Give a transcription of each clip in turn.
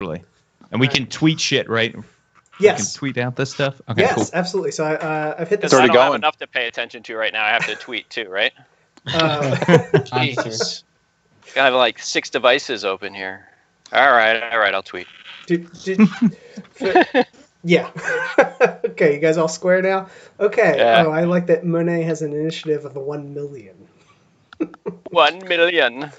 totally. And we can tweet shit, right? Yes. We can tweet out this stuff? Okay, yes, cool. absolutely. So I've hit this. Because I already don't have going. enough to pay attention to right now. I have to tweet too, right? Jeez. I have like 6 devices open here. All right, I'll tweet. Yeah. Okay, you guys all square now? Okay. Yeah. Oh, I like that Monet has an initiative of 1 million. 1 million.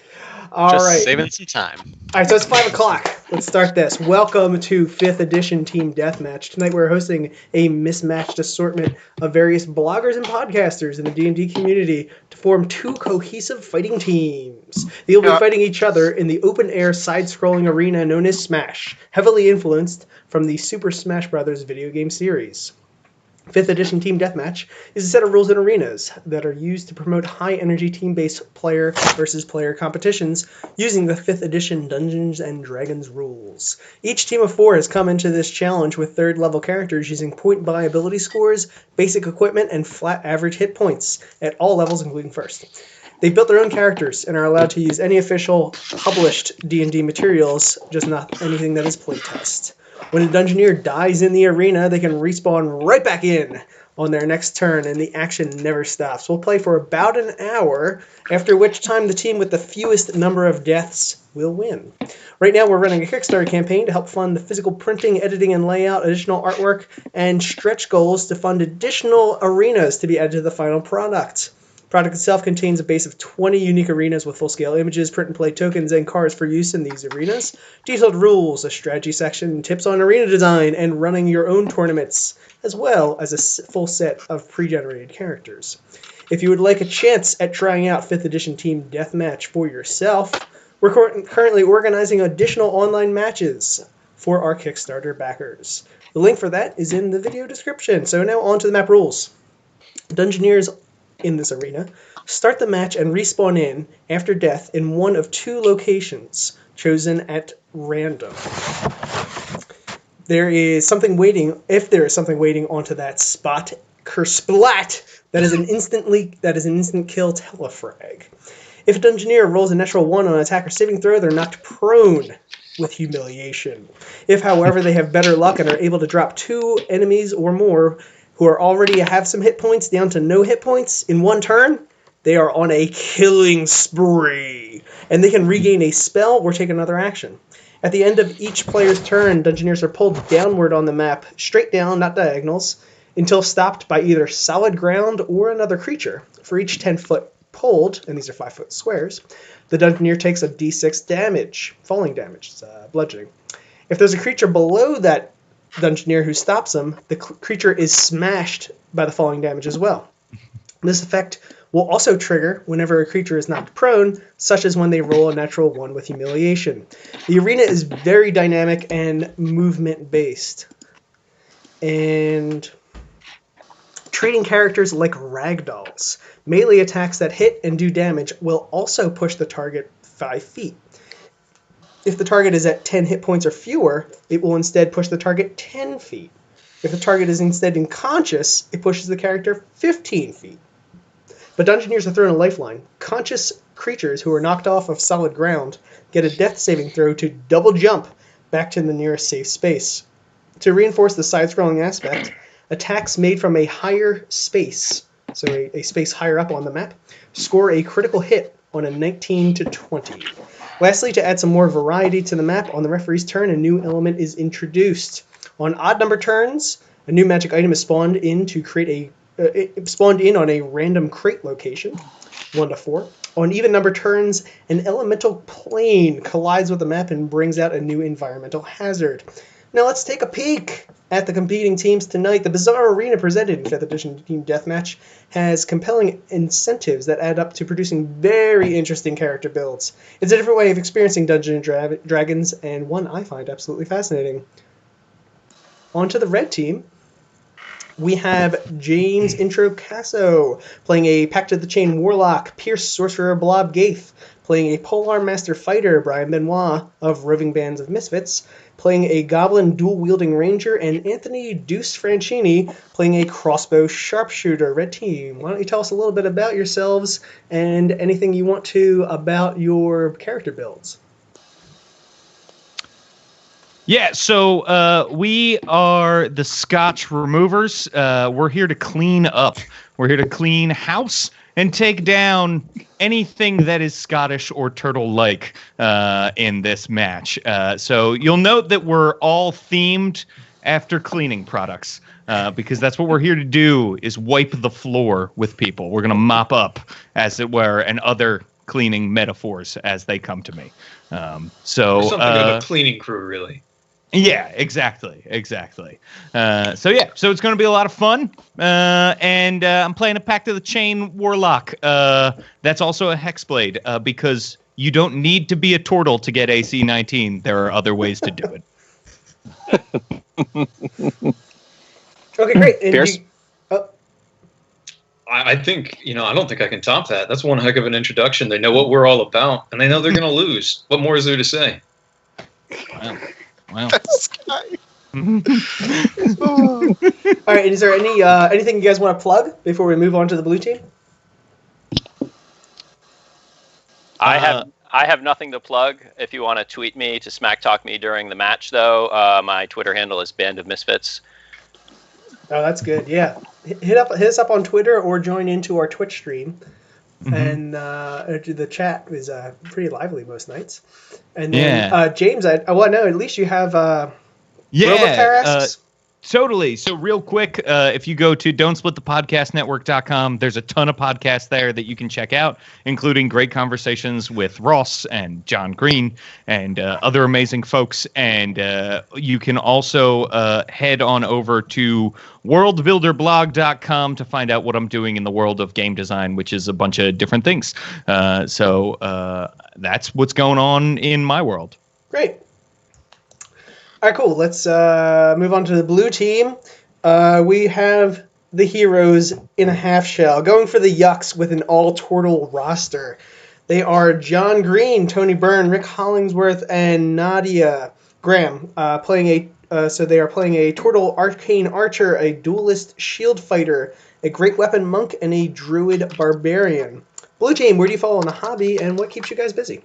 All Just right. saving some time. All right, so it's 5 o'clock. Let's start this. Welcome to 5th Edition Team Deathmatch. Tonight we're hosting a mismatched assortment of various bloggers and podcasters in the D&D community to form 2 cohesive fighting teams. They'll be fighting each other in the open-air side-scrolling arena known as Smash, heavily influenced from the Super Smash Bros. Video game series. 5th Edition Team Deathmatch is a set of rules and arenas that are used to promote high-energy team-based player versus player competitions using the 5th Edition Dungeons & Dragons rules. Each team of 4 has come into this challenge with 3rd-level characters using point-buy ability scores, basic equipment, and flat average hit points at all levels, including 1st. They've built their own characters and are allowed to use any official published D&D materials, just not anything that is playtest. When a Dungeoneer dies in the arena, they can respawn right back in on their next turn, and the action never stops. We'll play for about an hour, after which time the team with the fewest number of deaths will win. Right now, we're running a Kickstarter campaign to help fund the physical printing, editing, and layout, additional artwork, and stretch goals to fund additional arenas to be added to the final product. The product itself contains a base of 20 unique arenas with full-scale images, print-and-play tokens, and cards for use in these arenas, detailed rules, a strategy section, tips on arena design, and running your own tournaments, as well as a full set of pre-generated characters. If you would like a chance at trying out 5th Edition Team Deathmatch for yourself, we're currently organizing additional online matches for our Kickstarter backers. The link for that is in the video description. So now on to the map rules. Dungeoneers in this arena start the match and respawn in after death in one of 2 locations chosen at random. There is something waiting. If there is something waiting onto that spot, kersplat, that is an instant kill telefrag. If a Dungeoneer rolls a natural 1 on an attack or saving throw, they're knocked prone with humiliation. If, however, they have better luck and are able to drop 2 enemies or more who are already have some hit points down to no hit points in one turn, they are on a killing spree, and they can regain a spell or take another action. At the end of each player's turn, Dungeoneers are pulled downward on the map, straight down, not diagonals, until stopped by either solid ground or another creature. For each 10-foot pulled, and these are 5-foot squares, the Dungeoneer takes a d6 damage, falling damage, bludgeoning. If there's a creature below that Dungeoneer who stops them, the creature is smashed by the falling damage as well. This effect will also trigger whenever a creature is knocked prone, such as when they roll a natural 1 with humiliation. The arena is very dynamic and movement-based. And treating characters like ragdolls. Melee attacks that hit and do damage will also push the target 5 feet. If the target is at 10 hit points or fewer, it will instead push the target 10 feet. If the target is instead unconscious, it pushes the character 15 feet. But Dungeoneers are thrown a lifeline. Conscious creatures who are knocked off of solid ground get a death saving throw to double jump back to the nearest safe space. To reinforce the side-scrolling aspect, attacks made from a higher space, so a space higher up on the map, score a critical hit on a 19 to 20. Lastly, to add some more variety to the map, on the referee's turn, a new element is introduced. On odd number turns, a new magic item is spawned in on a random crate location, 1 to 4. On even number turns, an elemental plane collides with the map and brings out a new environmental hazard. Now let's take a peek at the competing teams tonight. The bizarre arena presented in 5th Edition Team Deathmatch has compelling incentives that add up to producing very interesting character builds. It's a different way of experiencing Dungeons & Dragons, and one I find absolutely fascinating. On to the red team. We have James Introcasso playing a Pact of the Chain Warlock, Pierce Sorcerer Blob Gaith playing a Polearm Master Fighter, Brian Benoit of Roving Bands of Misfits, playing a Goblin Dual-Wielding Ranger, and Anthony Deuce Franchini playing a Crossbow Sharpshooter. Red team, why don't you tell us a little bit about yourselves and anything you want to about your character builds? Yeah, so we are the Scotch Removers. We're here to clean up. We're here to clean house and take down anything that is Scottish or turtle-like in this match. So you'll note that we're all themed after cleaning products because that's what we're here to do is wipe the floor with people. We're going to mop up, as it were, and other cleaning metaphors as they come to me. We're something of a cleaning crew, really. Yeah, exactly. So it's going to be a lot of fun, and I'm playing a Pact of the Chain Warlock. That's also a Hexblade, because you don't need to be a turtle to get AC 19. There are other ways to do it. Okay, great. And Pierce? I think, I don't think I can top that. That's one heck of an introduction. They know what we're all about, and they know they're going to lose. What more is there to say? Wow. This guy. All right, and is there anything you guys want to plug before we move on to the blue team? I have nothing to plug. If you want to tweet me to smack talk me during the match, though, my Twitter handle is Band of Misfits. Oh, that's good. Yeah, hit us up on Twitter or join into our Twitch stream. And the chat is pretty lively most nights. And then James, I want to know, at least you have Robocaire asks? Totally. So real quick, if you go to don'tsplitthepodcastnetwork.com, there's a ton of podcasts there that you can check out, including great conversations with Ross and John Green and other amazing folks. And you can also head on over to worldbuilderblog.com to find out what I'm doing in the world of game design, which is a bunch of different things. So that's what's going on in my world. Great. All right, cool. Let's move on to the blue team. We have the heroes in a half shell, going for the Yucks with an all-turtle roster. They are John Green, Tony Byrne, Rick Hollingsworth, and Nadia Graham. They are playing a turtle arcane archer, a duelist shield fighter, a great weapon monk, and a druid barbarian. Blue team, where do you fall in the hobby, and what keeps you guys busy?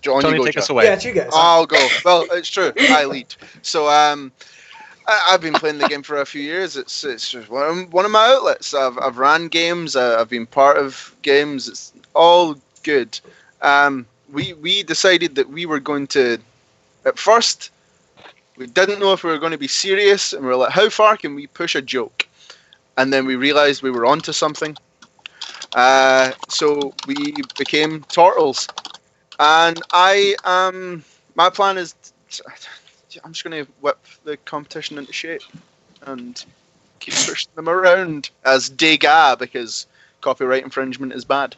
John, Tony, you go, take John. us away. Yeah, it's you guys. I'll go. Well, it's true. I lead. So I've been playing the game for a few years. It's just one of my outlets. I've ran games. I've been part of games. It's all good. We decided that we were going to. At first, we didn't know if we were going to be serious, and we were like, "How far can we push a joke?" And then we realized we were onto something. So we became turtles. And my plan is, I'm just going to whip the competition into shape and keep pushing them around as Degas, because copyright infringement is bad.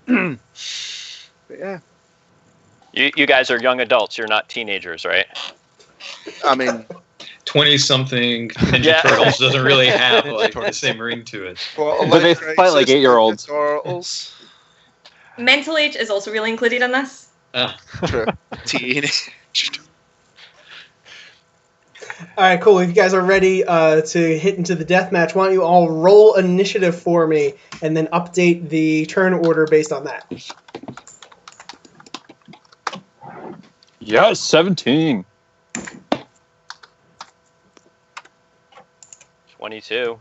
But yeah. You guys are young adults. You're not teenagers, right? I mean, 20-something Ninja Turtles doesn't really have the same ring to it. But they fight like 8-year-olds. Turtles. Mental age is also really included in this. True. Teenage. All right, cool. If you guys are ready to hit into the deathmatch, why don't you all roll initiative for me and then update the turn order based on that. Yes, 17. 22.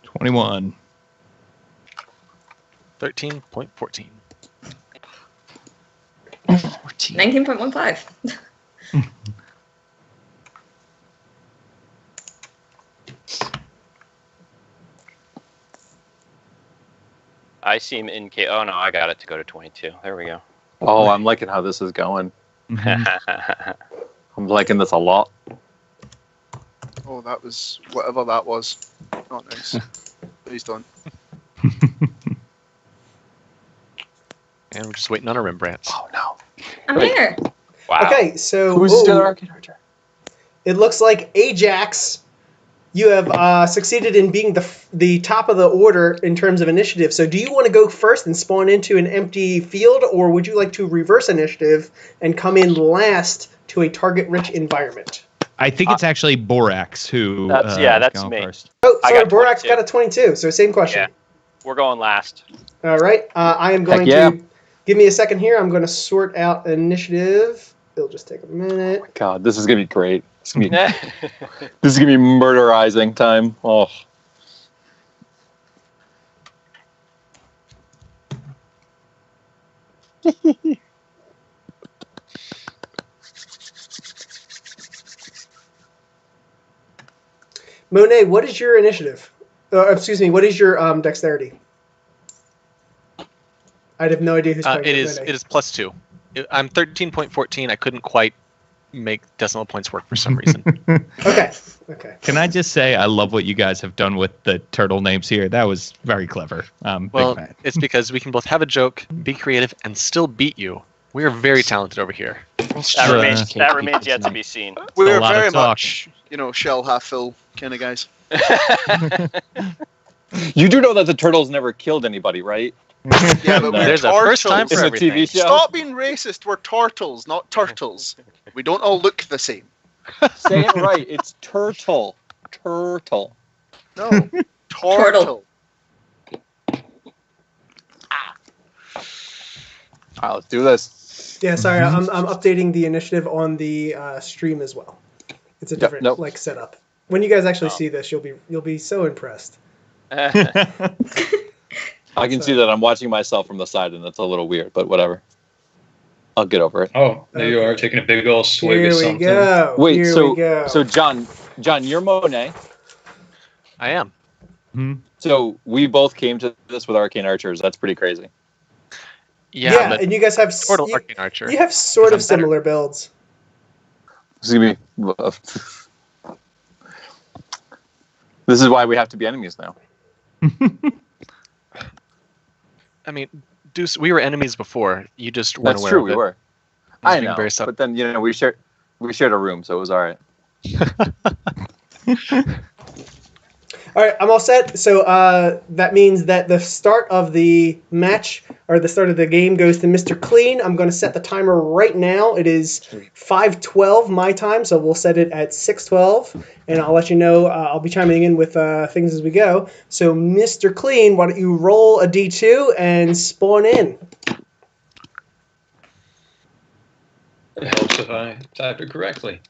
21. 13.14. 14. 19.15. I seem in K. Oh no, I got it to go to 22. There we go. Oh, I'm liking how this is going. I'm liking this a lot. Oh, that was whatever that was. Not nice. Please don't. And we're just waiting on a Rembrandt. Oh no. I'm here. Wow. Okay, so Who's still Arcane Archer? it looks like Ajax, you have succeeded in being the top of the order in terms of initiative. So do you want to go first and spawn into an empty field, or would you like to reverse initiative and come in last to a target-rich environment? I think it's actually Borax who. That's is me. going first. Oh, I sorry, got Borax 22. got a 22, so same question. We're going last. All right. I am going to give me a second here. I'm going to sort out initiative. It'll just take a minute. God, this is gonna be great. This is gonna be murderizing time. Oh. Monet, what is your initiative? Excuse me, what is your dexterity? I'd have no idea who's playing. It is +2. I'm 13.14. I couldn't quite make decimal points work for some reason. Okay. Can I just say I love what you guys have done with the turtle names here. That was very clever. Well, big fan. it's because we can both have a joke, be creative, and still beat you. We are very talented over here. That remains yet to be seen. We're lot of very talk. much, shell half full kind of guys. You do know that the turtles never killed anybody, right? Yeah, but we're There's a turtles. first time for It's a everything. TV show. Stop being racist. We're turtles, not turtles. We don't all look the same. Say it right. It's turtle. Turtle. No. Turtle. All right, let's do this. Yeah, sorry, I'm updating the initiative on the stream as well. It's a different setup. When you guys actually see this, you'll be so impressed. I can see that I'm watching myself from the side, and that's a little weird, but whatever. I'll get over it. Oh, there you are, taking a big old swig Here of we something. go. Wait, Here we go. so John, you're Monet. I am. So we both came to this with arcane archers. That's pretty crazy. Yeah, but and you guys have Portal Arcane Archer. You have sort of Because I'm better. similar builds. This is gonna be. This is why we have to be enemies now. I mean, Deuce, we were enemies before. You just weren't That's aware true. of We it. were. was I being know, very subtle. but then we shared a room, so it was all right. All right, I'm all set. So that means that the start of the match or the start of the game goes to Mr. Clean. I'm going to set the timer right now. It is 5:12 my time, so we'll set it at 6:12, and I'll let you know. I'll be chiming in with things as we go. So, Mr. Clean, why don't you roll a D2 and spawn in? It helps if I type it correctly.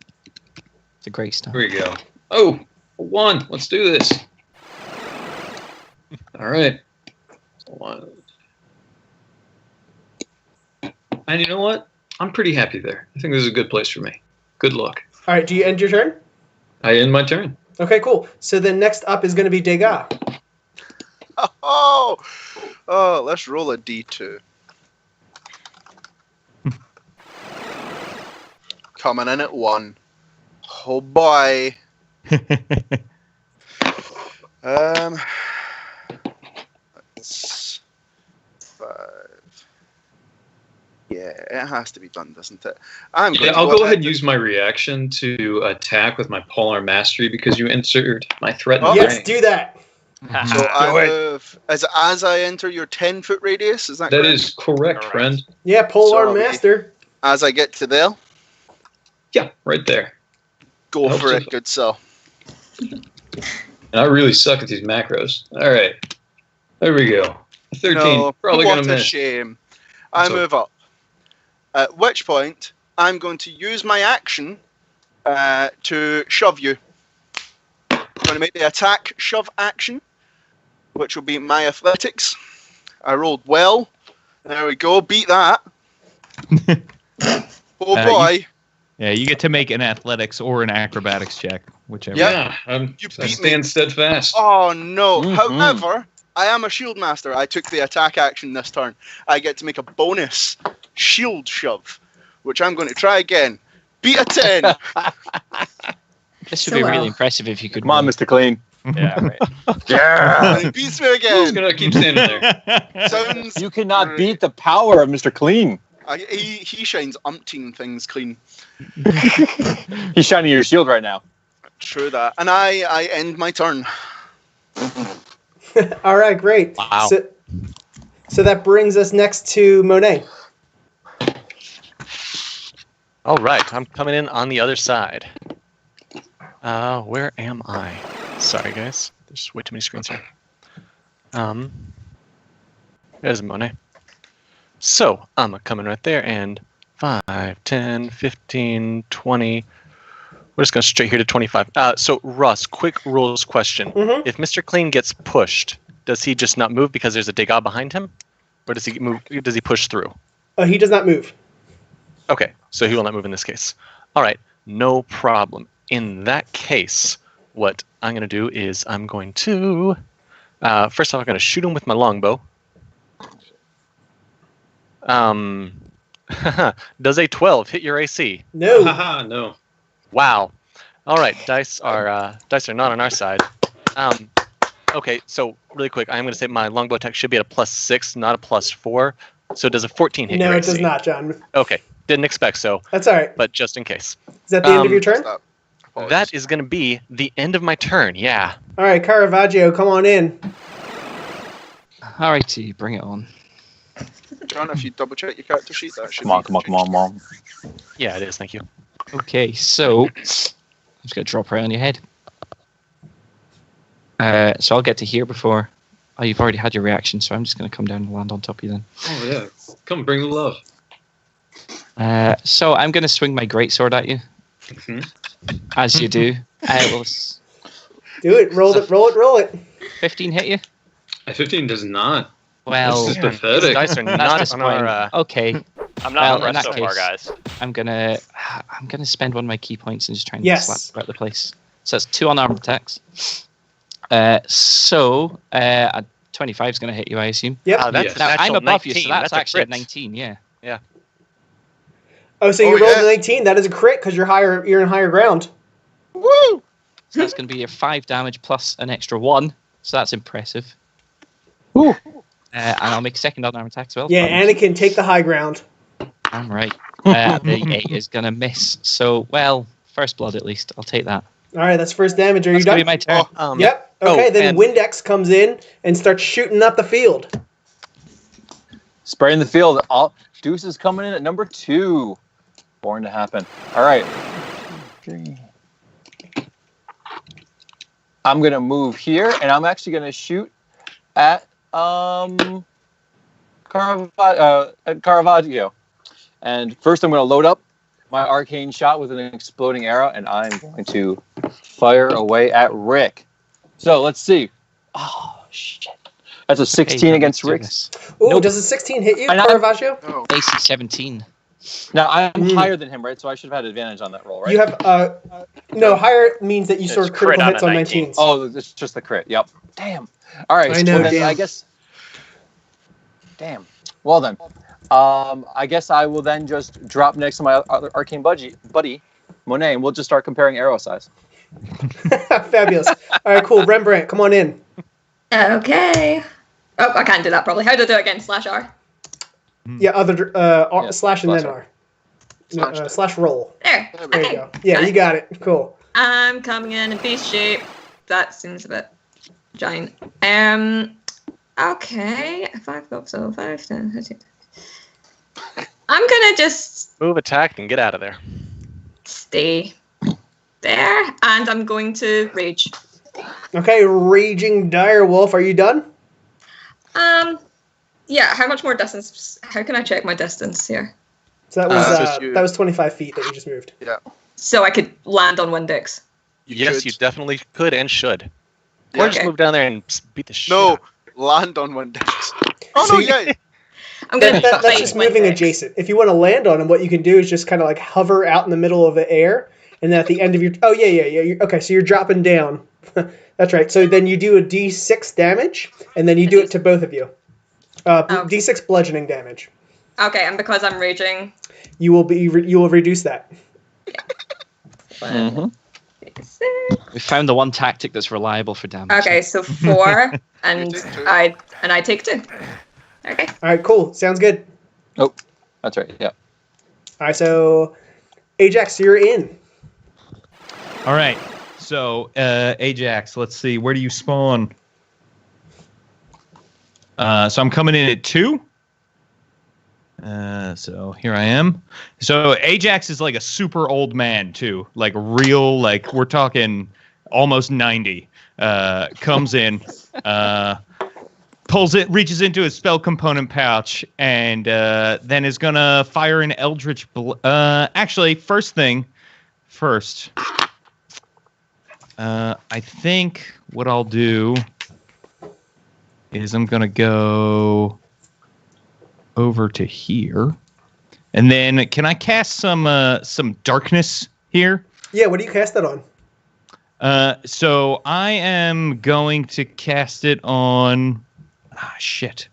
It's a great start. Here we go. Oh, a 1. Let's do this. All right. 1. And you know what? I'm pretty happy there. I think this is a good place for me. Good luck. All right, do you end your turn? I end my turn. Okay, cool. So then next up is going to be Degas. Oh, let's roll a D2. Coming in at 1. Oh boy. That's 5. Yeah, it has to be done, doesn't it? I'll go ahead and use my reaction to attack with my Polar Mastery because you entered my threat. Yes, do that. So I move as I enter your 10-foot radius. Is that correct? That is correct, friend. Yeah, Polar So Master. As I get to there, Yeah, right there. go Helps for if- it, good sir. And I really suck at these macros. All right. There we go. 13. No, Probably what going to a miss. shame. I So- move up. At which point, I'm going to use my action to shove you. I'm going to make the attack shove action, which will be my athletics. I rolled well. There we go. Beat that. Oh boy. Yeah, you get to make an athletics or an acrobatics check, whichever. Yeah, You I beat me. stand steadfast. Oh no. Mhm. However, I am a shield master. I took the attack action this turn. I get to make a bonus shield shove, which I'm going to try again. Beat a 10. This would So be well. really impressive if you could. Come on, Mr. Clean. Yeah, right. Yeah. And he beats me Who's again. going to keep standing there? Sounds You cannot beat the power of Mr. Clean. he shines umpteen things clean. He's shining your shield right now. True that. And I end my turn. All right, great. Wow. So that brings us next to Monet. All right, I'm coming in on the other side. Where am I? Sorry, guys. There's way too many screens here. There's Monet. So I'm coming right there, and 5, 10, 15, 20. We're just going straight here to 25. So Russ, quick rules question. Mhm. If Mr. Clean gets pushed, does he just not move because there's a Degas behind him? Or does he move? Does he push through? He does not move. Okay, so he will not move in this case. All right, no problem. In that case, what I'm going to do is I'm going to... first off, I'm going to shoot him with my longbow. Does a 12 hit your AC? No. Haha, no. Wow. All right, dice are not on our side. Okay, so really quick, I'm going to say my longbow attack should be at a +6, not a +4. So does a 14 hit No, your it AC? does not, John. Okay, didn't expect so, That's all right. but just in case. Is that the end of your turn? Stop. That is going to be the end of my turn. Yeah. All right, Caravaggio, come on in. Alrighty, bring it on. John, if you double check your character sheet, that should Come on, be come on, come on, Mom. Yeah, it is. Thank you. Okay, so I'm just gonna drop right on your head. So I'll get to here before. Oh, you've already had your reaction, so I'm just gonna come down and land on top of you then. Oh yeah, come bring the love. So I'm gonna swing my greatsword at you, as you do. Will Do it. Roll it. Roll it. Roll it. 15 hit you? A 15 does not. Well, This is These pathetic. dice are that's not on disappointing. our... Okay, I'm Well, not in impressed that so far, case- guys. I'm gonna spend one of my key points and just try and Yes. slap about the place. So that's 2 unarmed attacks. So a 25 is gonna hit you, I assume. Yep. that's Yes. a Now I'm natural above you, 19. so that's a actually a crit. 19. Yeah. Oh, so Oh, you rolled yeah. a 19. That is a crit because you're higher. You're in higher ground. Woo! So that's going to be your 5 damage plus an extra 1. So that's impressive. And I'll make a second unarmed attack as well. Yeah, Anakin, take the high ground. I'm right. The 8 is going to miss. So, well, first blood at least. I'll take that. All right, that's first damage. Are you That's going to done? be my turn. Yep. Okay, then and- Windex comes in and starts shooting up the field. Spraying the field. All Deuce is coming in at number 2. Born to happen. All right. I'm going to move here, and I'm actually going to shoot at Caravaggio. And first I'm going to load up my arcane shot with an exploding arrow, and I'm going to fire away at Rick. So let's see. Oh, shit. That's a 16 Hey, against let's do Rick. this. Ooh, Nope. does a 16 hit you, I know. Caravaggio? No. AC 17. Now, I'm Mm. higher than him, right? So I should have had advantage on that roll, right? You have no higher means that you It's sort of crit critical on hits a on 19. 19s. Oh, it's just the crit. Yep. Damn. All right. I know, Well, then damn. I guess. Damn. Well then, I guess I will then just drop next to my other arcane buddy, Monet, and we'll just start comparing arrow size. Fabulous. All right, cool. Rembrandt, come on in. Okay. Oh, I can't do that probably. How do I do it again? /R. Yeah, other Yeah, slash and then slash R. Slash No, slash roll. There. There we There Okay. you go. Yeah, you got it. Cool. I'm coming in beast shape. That seems a bit giant. Okay. 5 go so 5, 10, 15. I'm gonna just Move, attack, and get out of there. stay there, and I'm going to rage. Okay, Raging Direwolf, are you done? Yeah. How much more distance? How can I check my distance here? So that was just you. that was 25 feet that you just moved. So I could land on Windex. Yes, could. you definitely could and should. Yeah. Or just Okay. move down there and beat the shit No, out. land on one dex. Oh So no, you- yeah. I'm gonna That's fight just moving Windex. adjacent. If you want to land on him, what you can do is just kind of like hover out in the middle of the air, and then at the end of your okay, so you're dropping down. That's right. So then you do a D6 damage, and then you do it to both of you. D6 bludgeoning damage. Okay, and because I'm raging. You will reduce that. Mm-hmm. We found the one tactic that's reliable for damage. Okay, so 4, and take 2. I take 2. Okay. All right, cool. Sounds good. Oh, that's right. Yeah. All right, so Ajax, you're in. All right. So, Ajax, let's see. Where do you spawn? So I'm coming in at 2. So here I am. So Ajax is like a super old man too, like real, like we're talking almost 90. Comes in, pulls it, reaches into his spell component pouch, and then is gonna fire an Eldritch. Actually, first thing first. I think what I'll do is I'm gonna go over to here, and then can I cast some darkness here? Yeah, what do you cast that on? So I am going to cast it on. Shit,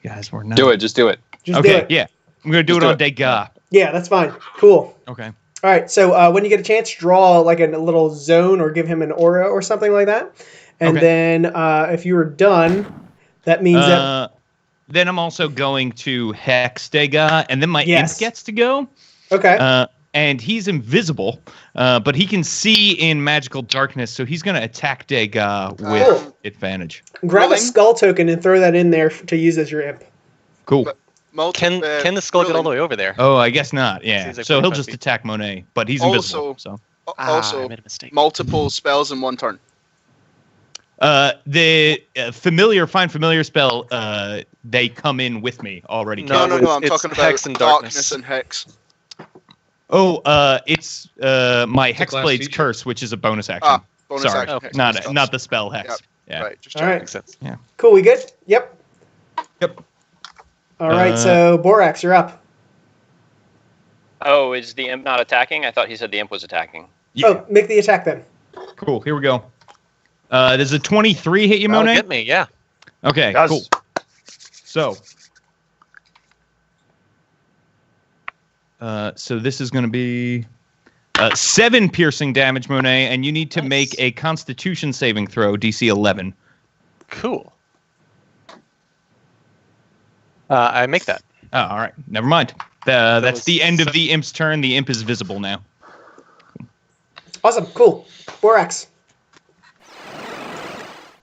you guys were not. Do it. Just do it. Just do Okay, it. yeah, I'm gonna do Just it do on it. Degas. Yeah, that's fine. Cool. Okay. All right, so when you get a chance, draw like a little zone or give him an aura or something like that. And Okay. then if you were done, that means that... Then I'm also going to hex Degas, and then my Yes. imp gets to go. Okay. And he's invisible, but he can see in magical darkness, so he's going to attack Degas with advantage. Grab a rolling. skull token and throw that in there to use as your imp. Cool. Can the skull get all the way over there? Oh, I guess not. Yeah. Seems like So he'll 45 just feet. attack Monet, but he's Also- invisible. So Also, I made a mistake. multiple spells in one turn. the find familiar spell, they come in with me already. No, No, I'm it's talking about hex and darkness. and hex. Oh, it's my class Hexblade's feature. Curse, which is a bonus action. Bonus Sorry, action. Okay. Hex not spells. not the spell hex. Yep. Yeah. Right. Just All check. right. Makes sense. Cool, we good? Yep. Yep. All right, so Borax, you're up. Oh, is the imp not attacking? I thought he said the imp was attacking. Yeah. Oh, make the attack then. Cool. Here we go. Does a 23 hit you, That'll Monet? get me, yeah. Okay. Does. Cool. So. So this is going to be 7 piercing damage, Monet, and you need to make a Constitution saving throw, DC 11. Cool. I make that. Oh, all right. Never mind. That's was the end of the imp's turn. The imp is visible now. Awesome, cool. Borax.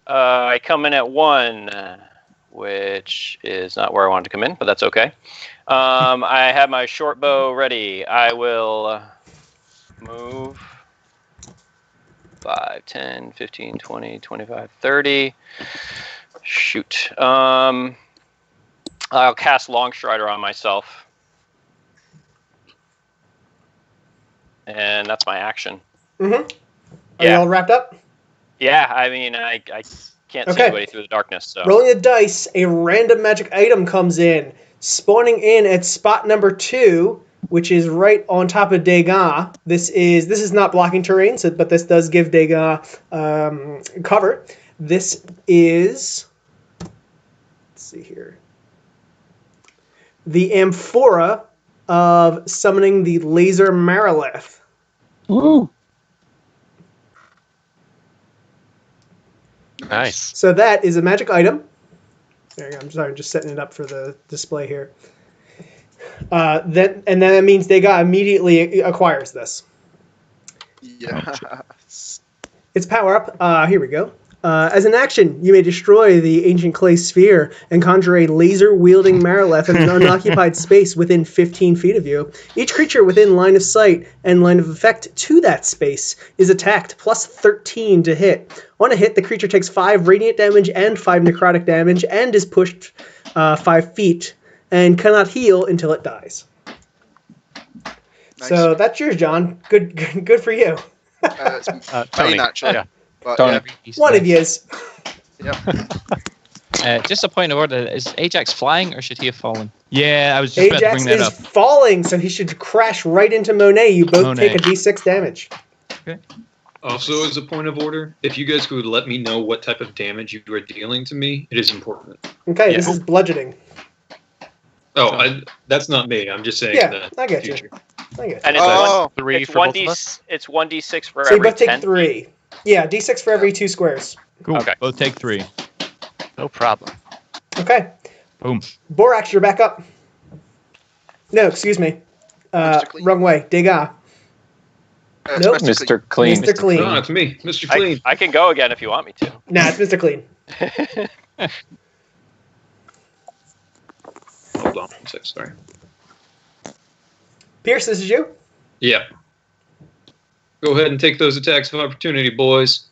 I come in at 1, which is not where I wanted to come in, but that's okay. I have my short bow ready. I will move 5, 10, 15, 20, 25, 30. Shoot. I'll cast Longstrider on myself. And that's my action. Mm-hmm. Are Yeah. you all wrapped up? Yeah, I mean, I can't see Okay. anybody through the darkness, so. Rolling the dice, a random magic item comes in, spawning in at spot number 2, which is right on top of Degas. This is not blocking terrain, but this does give Degas cover. This is, let's see here, the amphora of summoning the laser Marileth. Woo! Nice. So that is a magic item. There you go. I'm sorry, just setting it up for the display here. Then that means Degas immediately acquires this. Yes. Its power up. Here we go. As an action, you may destroy the ancient clay sphere and conjure a laser-wielding Marileth in an unoccupied space within 15 feet of you. Each creature within line of sight and line of effect to that space is attacked, plus 13 to hit. On a hit, the creature takes 5 radiant damage and 5 necrotic damage and is pushed 5 feet and cannot heal until it dies. Nice. So that's yours, John. Good for you. It's Tony. mine, actually. Yeah. But, Tony. One of yous. Just a point of order. Is Ajax flying or should he have fallen? Yeah, I was just about to Ajax bring that is up. falling, so he should crash right into Monet. You both Monet. take a d6 damage. Also, as a point of order, if you guys could let me know what type of damage you are dealing to me, it is important. Okay, Yeah. this is bludgeoning. Oh, that's not me. I'm just saying Yeah, the I get you. future. I get you. And it's Oh, 3 it's for both 1d, of us. It's 1d6 for So you every both take 10. 3. Yeah, d6 for every 2 squares. Cool. Okay. Both take 3. No problem. Okay. Boom. Borax, you're back up. No, excuse me. Mr. Clean. Wrong way. Degas. it's Nope. Mr. Mr. Clean. Mr. Clean. No, it's me, Mr. Clean. I can go again if you want me to. Nah, it's Mr. Clean. Hold on one sec, sorry. Pierce, this is you. Yeah. Go ahead and take those attacks of opportunity, boys.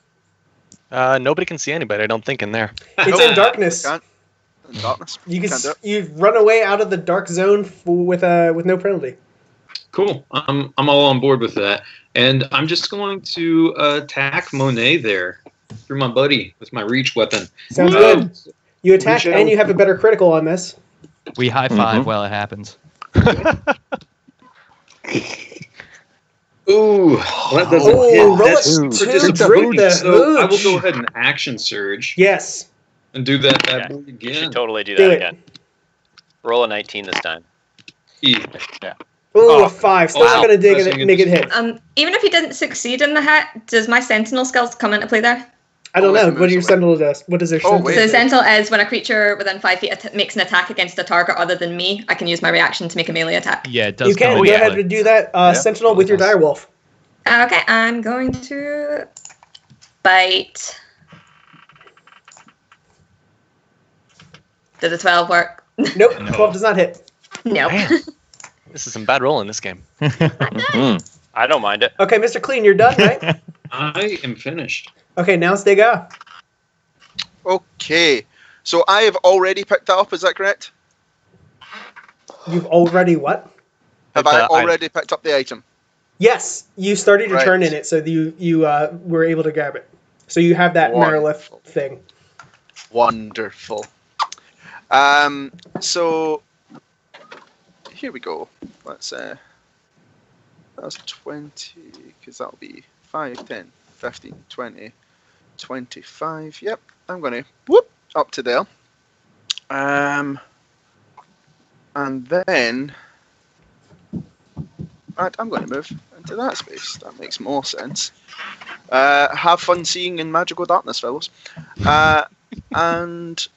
Nobody can see anybody, I don't think, in there. It's in darkness. Can't. in darkness. You Can't do it. you run away out of the dark zone with no penalty. Cool. I'm all on board with that. And I'm just going to attack Monet there through my buddy with my reach weapon. Sounds Uh, good. You attack reach out. and you have a better critical on this. We high five while it happens. Ooh, that doesn't Oh, hit. roll That's it for to disappointing. drink the So I will hooch. go ahead and action surge Yes. and do that bad Okay. boy You again. should totally do Do that it. again. Roll a 19 this time. E. Ooh, Oh, a 5. Still not wow. going to Pressing make it into- hit. Even if you didn't succeed in the hit, does my sentinel skills come into play there? I don't I'll know. make a What do your moves away. sentinel does? What does their Oh, sentinel wait. So do? the sentinel is when a creature within 5 feet makes an attack against a target other than me, I can use my reaction to make a melee attack. Yeah, it does. You can. come Go into ahead play. and do that. Sentinel with your does. direwolf. Okay, I'm going to bite. Does a 12 work? Nope. No. 12 does not hit. No. Man, this is some bad roll in this game. I don't mind it. Okay, Mr. Clean, you're done, right? I am finished. Okay, now it's Degas. Okay. So I have already picked that up, is that correct? You've already what? Have The I item. already picked up the item? Yes, you started your Right. turn in it, so you were able to grab it. So you have that Marilith Wonderful. thing. Wonderful. So here we go. Let's that's 20, because that'll be 5, 10, 15, 20, 25. Yep, I'm gonna whoop up to there. And then right, I'm going to move into that space. That makes more sense. Have fun seeing in magical darkness, fellows. And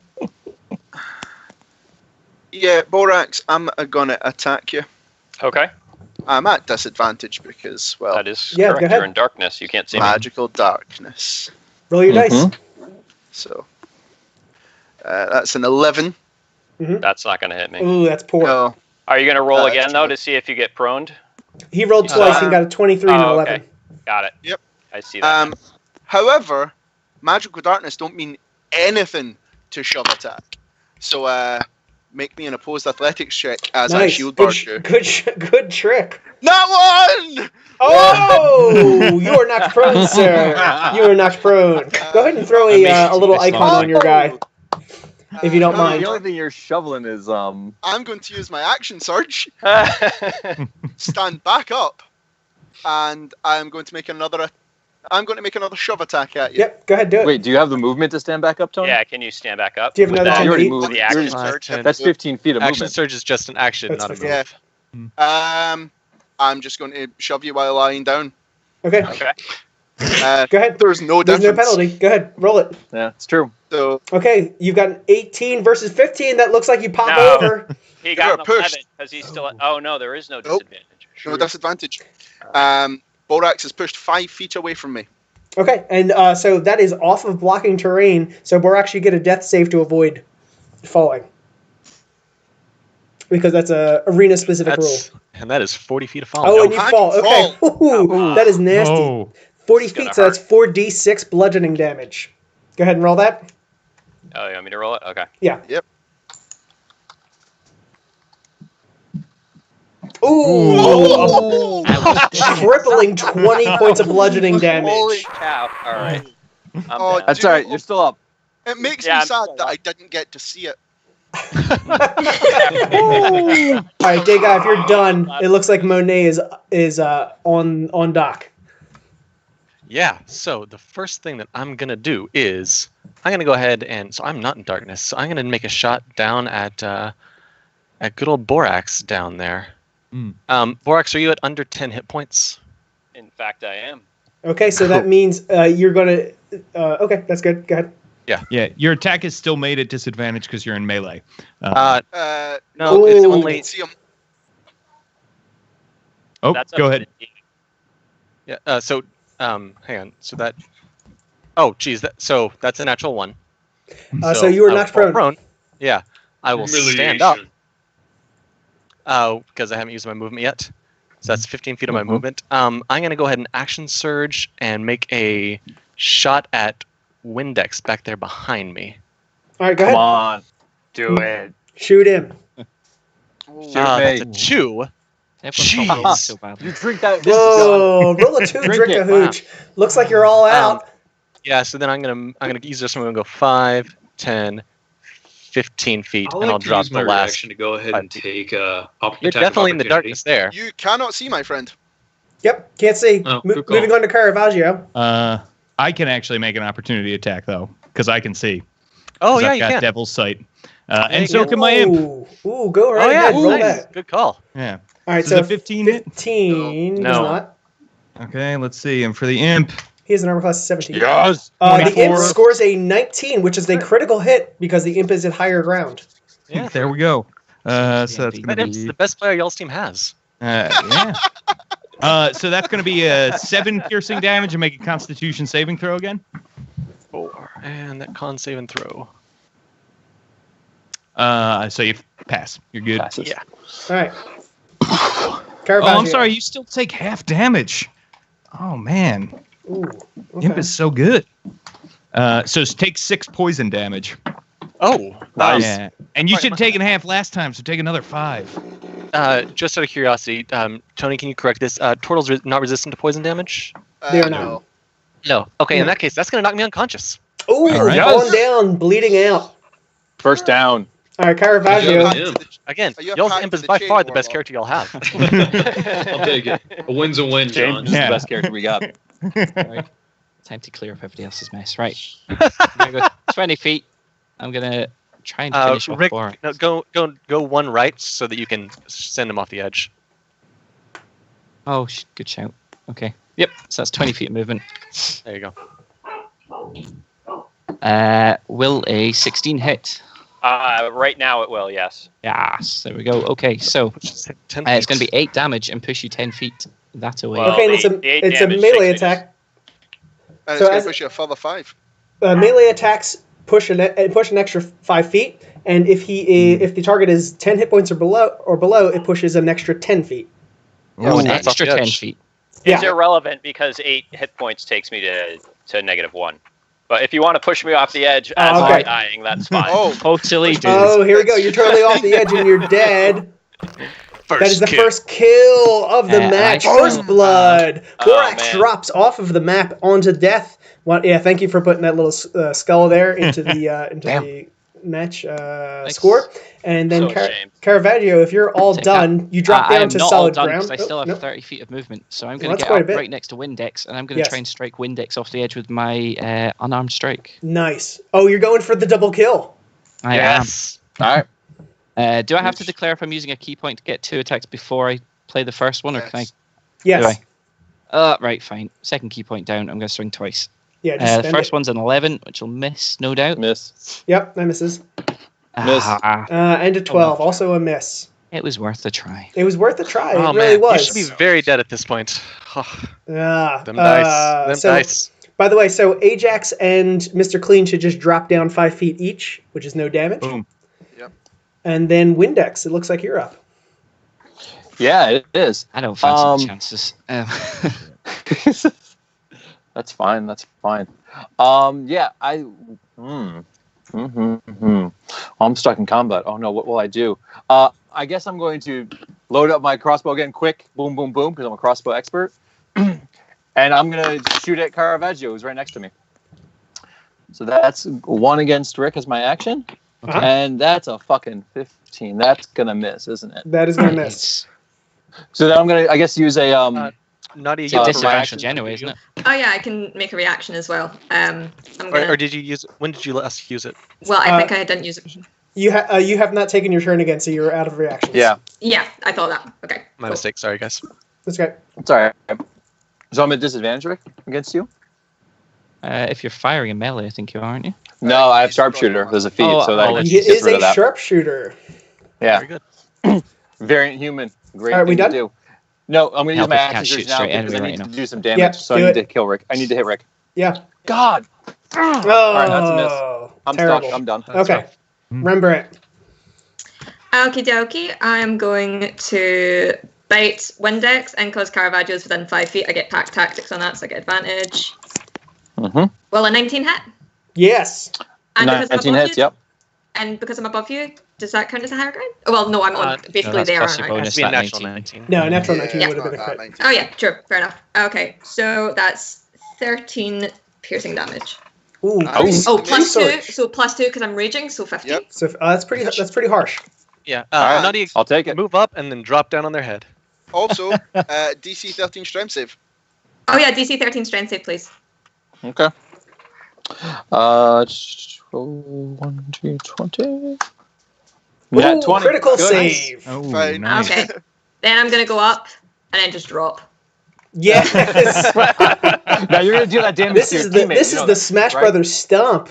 yeah, Borax, I'm gonna attack you. Okay. I'm at disadvantage because, well, That is Yeah, go correct. ahead. You're in darkness. You can't see me. magical darkness. Roll your dice. So that's an 11. That's not going to hit me. Ooh, that's poor. No, Are you going to roll Uh, again, though, to see if you get proned? He rolled twice and got a 23 and an Oh, 11. okay. Got it. Yep. I see that. However, magical darkness don't mean anything to shove attack. So make me an opposed athletics check as I Nice. shield Good, guard sh- you. good trick. That one! Oh, you are knocked prone, sir. You are knocked prone. Go ahead and throw a little icon on your guy, if you don't no, mind. The only thing you're shoveling is I'm going to use my action surge, stand back up, and I'm going to make another shove attack at you. Yep, go ahead, do it. Wait, do you have the movement to stand back up, Tony? Yeah, can you stand back up? Do you have with another that? 10 You already feet? moved. The action Five, surge? 10. That's 15 feet of Action movement. surge is just an action, That's not a fine. move. Yeah. I'm just going to shove you while lying down. Okay, Okay. go ahead. There's no There's difference. no penalty. Go ahead, roll it. Yeah, it's true. So Okay, you've got an 18 versus 15. That looks like you pop No. over. He got You're an pushed. 11 because he's still. Oh no, there is no Nope. disadvantage. no disadvantage. Borax is pushed 5 feet away from me. Okay, and so that is off of blocking terrain. So Borax, you get a death save to avoid falling. Because that's a arena-specific rule. And that is 40 feet of fall. Oh, and you I fall. can Okay. Ooh, that is nasty. Oh, 40 It's gonna feet, so that's 4d6 bludgeoning damage. Go ahead and roll that. Oh, you want me to roll it? Okay. Yeah. Yep. Ooh! Crippling 20 points of bludgeoning Holy damage. cow! All right. I'm Oh, down. That's all right. You're still up. It makes Yeah, me I'm sad still that up. I didn't get to see it. All right, Dega, if you're done, it looks like Monet is on dock. Yeah, so the first thing that I'm going to do is I'm going to go ahead and, so I'm not in darkness, so I'm going to make a shot down at good old Borax down there. Borax, are you at under 10 hit points? In fact, I am. Okay, so that means you're going to... okay, that's good. Go ahead. yeah. Your attack is still made at disadvantage because you're in melee. No, Ooh. it's I only, can see him. Oh, That's go up ahead. to- yeah, so, hang on, so that, oh, geez, so that's a natural 1. So you were I will knocked fall prone. Yeah, I will stand up. Because I haven't used my movement yet. So that's 15 feet of my movement. I'm going to go ahead and action surge and make a shot at Windex back there behind me. All right, go Come ahead. on. Do it. Shoot him. That's a 2. Everyone's not rolling so You badly. drink that whiskey, John. Whoa! Roll a 2, Drink drink it, a hooch. Looks like you're all out. Yeah, so then I'm gonna use this one and go 5, 10, 15 feet, I'll and I'll like to drop use my the last. reaction to go ahead and take You're attack definitely in the of opportunity. darkness there. You cannot see, my friend. Yep, can't see. Oh, good call. Moving on to Caravaggio. I can actually make an opportunity attack though, because I can see. Oh 'Cause yeah, I've you got can. Devil's Sight, and you so go. can my imp. Ooh, go right Oh yeah, ahead. Roll nice. that. Good call. Yeah. All right, Does so the 15 hit? 15 does No. not. Okay, let's see. And for the imp, He has an armor class of 17. Yes. The imp 24. scores a 19, which is a critical hit because the imp is at higher ground. Yeah, there we go. So that's that gonna imp's be the best player y'all's team has. yeah. So that's gonna be a 7 piercing damage and make a Constitution saving throw again. 4, and that con save and throw. So you pass. You're good. Passes. Yeah. All right. Oh, Caravaggio. I'm sorry. You still take half damage. Oh man, Ooh, imp okay. is so good. So take 6 poison damage. Oh, nice. Yeah. And you should have taken half last time, so take another 5. Just out of curiosity, Tony, can you correct this? Turtles not resistant to poison damage? They are No. No. Okay, No. in that case, that's gonna knock me unconscious. Ooh, All right. falling down, bleeding out. First down. All right, Caravaggio. Yeah. Back to the- Again, Are you a y'all's pact imp to is the by chain, far the best Warlock? character y'all have. I'll take it. A win's a win, John. James is Yeah. the best character we got. Right. Time to clear up everybody else's mess. Right. I'm gonna go 20 feet. I'm gonna try and finish off Rick, Borat. no, go one right so that you can send him off the edge. Oh, good shout. Okay. Yep. So that's 20 feet of movement. There you go. Will a 16 hit? Right now it will, yes. Yes. There we go. Okay. So Just hit 10 it's feet. going to be 8 damage and push you 10 feet that away. Well, Okay, and the eight it's a damage melee takes me to- attack. And So it's going as- to push you a further 5. Melee attacks push an extra 5 feet, and if the target is 10 hit points or below, it pushes an extra 10 feet. Oh, an that's off extra the 10 edge. feet. It's Yeah. irrelevant because 8 hit points takes me to -1. But if you want to push me off the edge as okay. I'm dying, that's fine. Oh, Totally do. Oh, here we go. You're totally off the edge and you're dead. First That is the kill. first kill of the match. I First blood. Oh, Borax man. drops off of the map onto death. Yeah, thank you for putting that little skull there into the match score. And then So ashamed. Caravaggio, if you're all Take done, you drop I down am to not all solid done ground. because I still have Nope. 30 feet of movement. So I'm Well, going that's to quite a get bit. up right next to Windex, and I'm going to Yes. try and strike Windex off the edge with my unarmed strike. Nice. Oh, you're going for the double kill. I Yes. All right. Do I have to declare if I'm using a key point to get 2 attacks before I play the first one, or can I? Yes. Do right, fine. Second key point down. I'm going to swing twice. Yeah, just The spend first it. one's an 11, which will miss, no doubt. Miss. Yep, that misses. Miss. Ah, And a 12, also a miss. it was worth a try. It was worth a try. Oh it really man, was. you should be very dead at this point. Them Dice. By the way, so Ajax and Mr. Clean should just drop down 5 feet each, which is no damage. Boom. Yep. And then Windex, it looks like you're up. Yeah, it is. I don't fancy the chances. That's fine. That's fine. Yeah, I'm stuck in combat. Oh no, what will I do? I guess I'm going to load up my crossbow again, quick, boom, boom, boom, because I'm a crossbow expert, and I'm gonna shoot at Caravaggio, who's right next to me. So that's 1 against Rick as my action, Uh-huh. and that's a fucking 15. That's gonna miss, isn't it? That is going to miss. It's So then I'm gonna, I guess, use a Naughty, a for disadvantage my anyway, isn't it? Oh yeah, I can make a reaction as well. I'm Or, gonna. or did you use? When did you last use it? Well, I think I didn't use it. You have not taken your turn again, so you're out of reactions. Yeah, Yeah, I thought that. Okay. My cool. mistake. Sorry, guys. That's okay. it's all right. So I'm at disadvantage, Rick, against you. If you're firing a melee, I think you are, aren't you? No, I have sharpshooter. There's a feat, so that He gets is rid a of that. sharpshooter. Yeah, Very good. variant human. Great Are we thing done? to do. No, I'm going to use Help my if you can't action shoot now straight because enemy I right need now. to do some damage. Yeah, so I do need it. to kill Rick. I need to hit Rick. Yeah. God, Oh, all right, that's a miss. I'm terrible. stuck. I'm done. Okay. Rembrandt. Okie dokie. I'm going to bait Windex, and because Caravaggio's within 5 feet, I get pack tactics on that, so I get advantage. Mm-hmm. Well, a 19 hit. Yes. And if it's 19 hits. blooded, Yep. And because I'm above you, does that count as a higher ground? Oh, well, no, I'm on basically that's there, plus aren't your I? It has bonus, to be a that natural 19. 19. No, a natural 19 Yeah. would have been a Not crit. 19. Oh, yeah, true. Fair enough. Okay, so that's 13 piercing damage. Ooh, Nice. Oh, Two plus swords. 2. So plus 2 because I'm raging, so 15. Yep. So that's pretty harsh. Yeah. Alright, Nutty, I'll take it. move up and then drop down on their head. Also, DC 13 strength save. Oh, yeah, DC 13 strength save, please. Okay. 1, 2, 20. Yeah, Ooh, 20. critical Good. save. Oh, Fine. nice. Okay. Then I'm going to go up and then just drop. Yes. Now you're gonna do that damage This to your is the teammate. this you is know the that, Smash right? Brothers stump.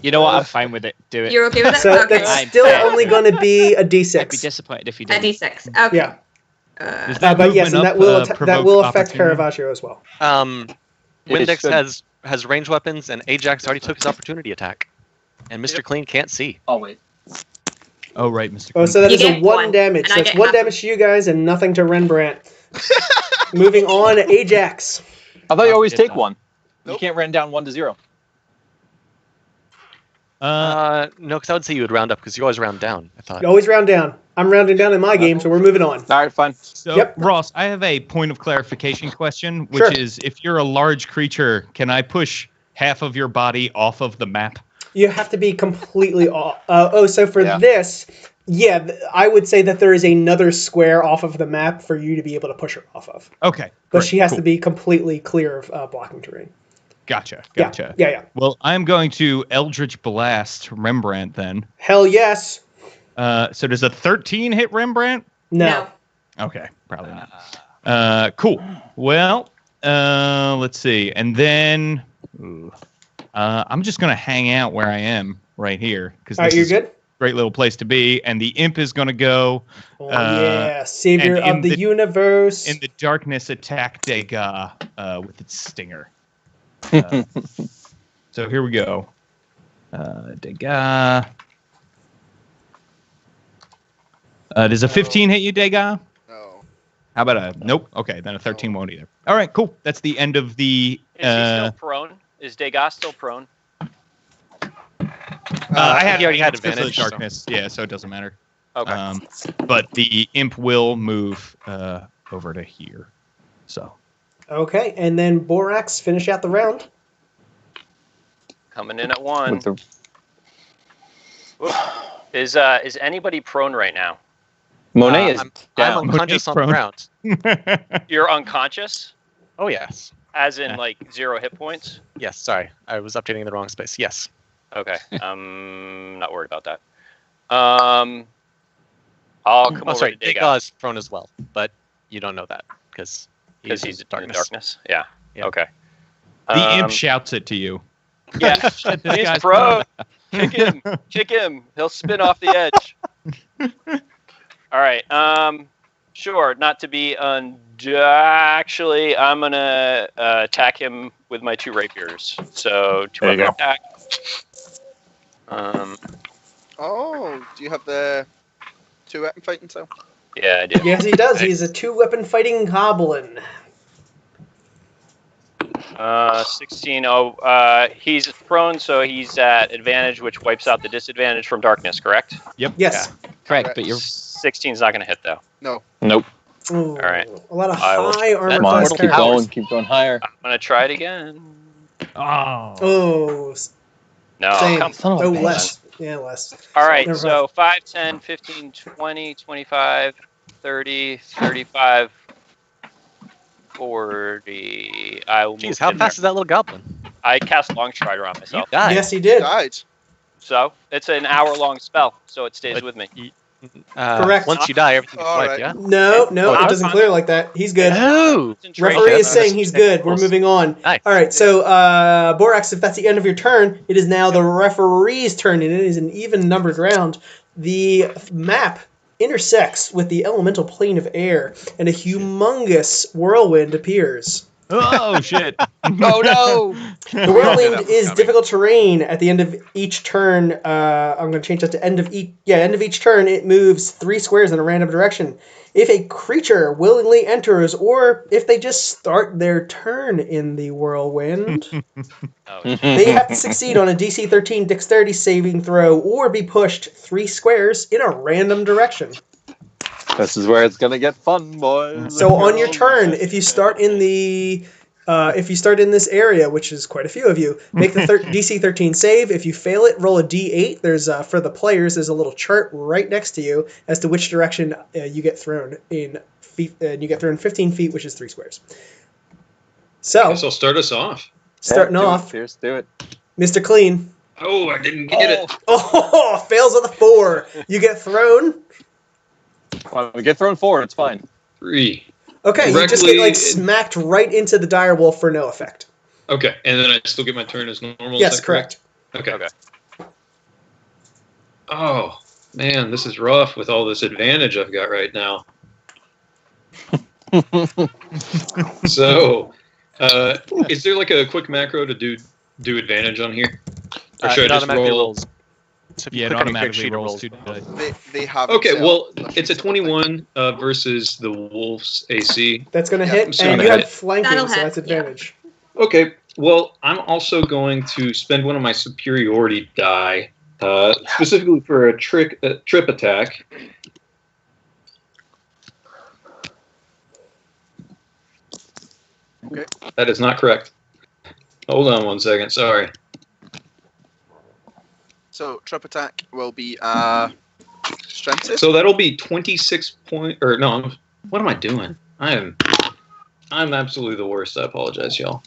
You know what? I'm fine with it. Do it. You're okay with it? So Okay. that's I'm still fair. only going to be a I'd be D6. disappointed if you A didn't. D6. Okay. Yeah. Does that But yes, and movement that up, will that provoke will affect opportunity? Caravaggio as well. Windex should. has ranged weapons, and Ajax already took his opportunity attack. And Mr. Clean can't see. Oh wait. Oh, right, Mr. Oh, Clean. so that You is a get 1 one, damage. and I That's get 1 half. damage to you guys and nothing to Rembrandt. Moving on, Ajax. I thought you always did take that. 1. You Nope. can't run down 1 to 0. No, because I would say you would round up because you always round down. I thought. You always round down. I'm rounding down in my game, so we're moving on. All right, fine. So, Yep. Ross, I have a point of clarification question, which Sure. is if you're a large creature, can I push half of your body off of the map? You have to be completely off. So for Yeah. this, I would say that there is another square off of the map for you to be able to push her off of. Okay. But great, she has cool. to be completely clear of blocking terrain. Gotcha. Yeah. Gotcha. Yeah. Well, I'm going to Eldritch Blast Rembrandt then. Hell yes. So does a 13 hit Rembrandt? No. Okay, probably not. Cool. Well, let's see. And then I'm just going to hang out where I am right here. All right, this you're is good? a great little place to be. And the imp is going to go Oh, yeah. Savior and in of the the- universe. in the darkness attack Degas with its stinger. So here we go. Degas. Does a 15 hit you, Degas? No. How about a nope? Okay, then a 13 won't either. All right, cool. That's the end of the. Is he still prone? Is Degas still prone? I had he already had it's 'cause of advantage, the so- darkness, yeah, so it doesn't matter. Okay. But the imp will move over to here. So Okay, and then Borax finish out the round. Coming in at 1. With the, Is anybody prone right now? Monet is I'm down. unconscious on the prone. ground. You're unconscious, Oh yes, as in like 0 hit points. yes. Sorry, I was updating in the wrong space. Yes. Okay. Not worried about that. I'll come Oh, over sorry. to Degas Degas is prone as well, but you don't know that because because he's in the darkness. Yeah. Yeah. Okay. the imp shouts it to you. Yeah. Shit, this He's guy's prone. Kick him. Kick him. He'll spin off the edge. All right. Sure. Not to be actually, I'm gonna attack him with my 2 rapiers. So 2 There you weapon go. attack. Oh, do you have the 2-weapon fighting style? Yeah, I do. Yes, he does. He's a 2-weapon fighting goblin. 16. He's prone, so he's at advantage, which wipes out the disadvantage from darkness. Correct? Yep. Yes. Correct, but you're 16's not going to hit though. No. Nope. Ooh, All right. A lot of I will- high armor Come on, class keep characters. going. Keep going higher. I'm going to try it again. Oh. Oh, No, same. come. Son of a Oh, bitch. less. Yeah, less. All right, Never so 5, 10, 15, 20, 25, 30, 35, 40. I will Jeez, move how in fast is that little goblin? I cast Long Strider on You myself. died. Yes, he did. Died. So it's an hour-long spell, so it stays But- with me. Correct. Once you die, everything gets All wiped. right. Yeah. No, Oh, it doesn't clear like that. He's good. Oh. Referee Okay. is saying he's good. We're moving on. Nice. All right, so Borax, if that's the end of your turn, it is now the referee's turn, and it is an even numbered round. The map intersects with the elemental plane of air, and a humongous whirlwind appears. Oh shit! Oh no! The whirlwind That was is coming. difficult terrain. At the end of each turn, I'm going to change that to end of each turn. It moves 3 squares in a random direction. If a creature willingly enters, or if they just start their turn in the whirlwind, Oh, they have to succeed on a DC 13 Dexterity saving throw, or be pushed 3 squares in a random direction. This is where it's gonna get fun, boys. So on your turn, if you start in this area, which is quite a few of you, make the DC 13 save. If you fail it, roll a D8. There's for the players, there's a little chart right next to you as to which direction you get thrown in feet. You get thrown 15 feet, which is 3 squares. I So guess I'll start us off. starting off, Pierce, do it. Mr. Clean. Oh, I didn't get it. Oh, fails with a 4. You get thrown. Well, we get thrown forward. It's fine. 3. Okay, you just get Directly- smacked right into the dire wolf for no effect. Okay, and then I still get my turn as normal. Yes, is that correct. Okay. Okay. Oh man, this is rough with all this advantage I've got right now. So, is there like a quick macro to do advantage on here, or should It I just automatically roll? rolls. So if you Yeah, it click on your automatically sheet, it rolls 2 rolls. dice. They have. Okay, Excel well, versions it's a of the thing. 21 versus the Wolf's AC. That's going to Yeah, hit, I'm assuming and you that have hit. flanking, That'll so hit, that's advantage. Okay, well, I'm also going to spend one of my superiority die, specifically for a trip attack. Okay. That is not correct. Hold on 1 second. Sorry. So trip attack will be strength save. So that'll be 26 point. Or no, what am I doing? I'm absolutely the worst. I apologize, y'all.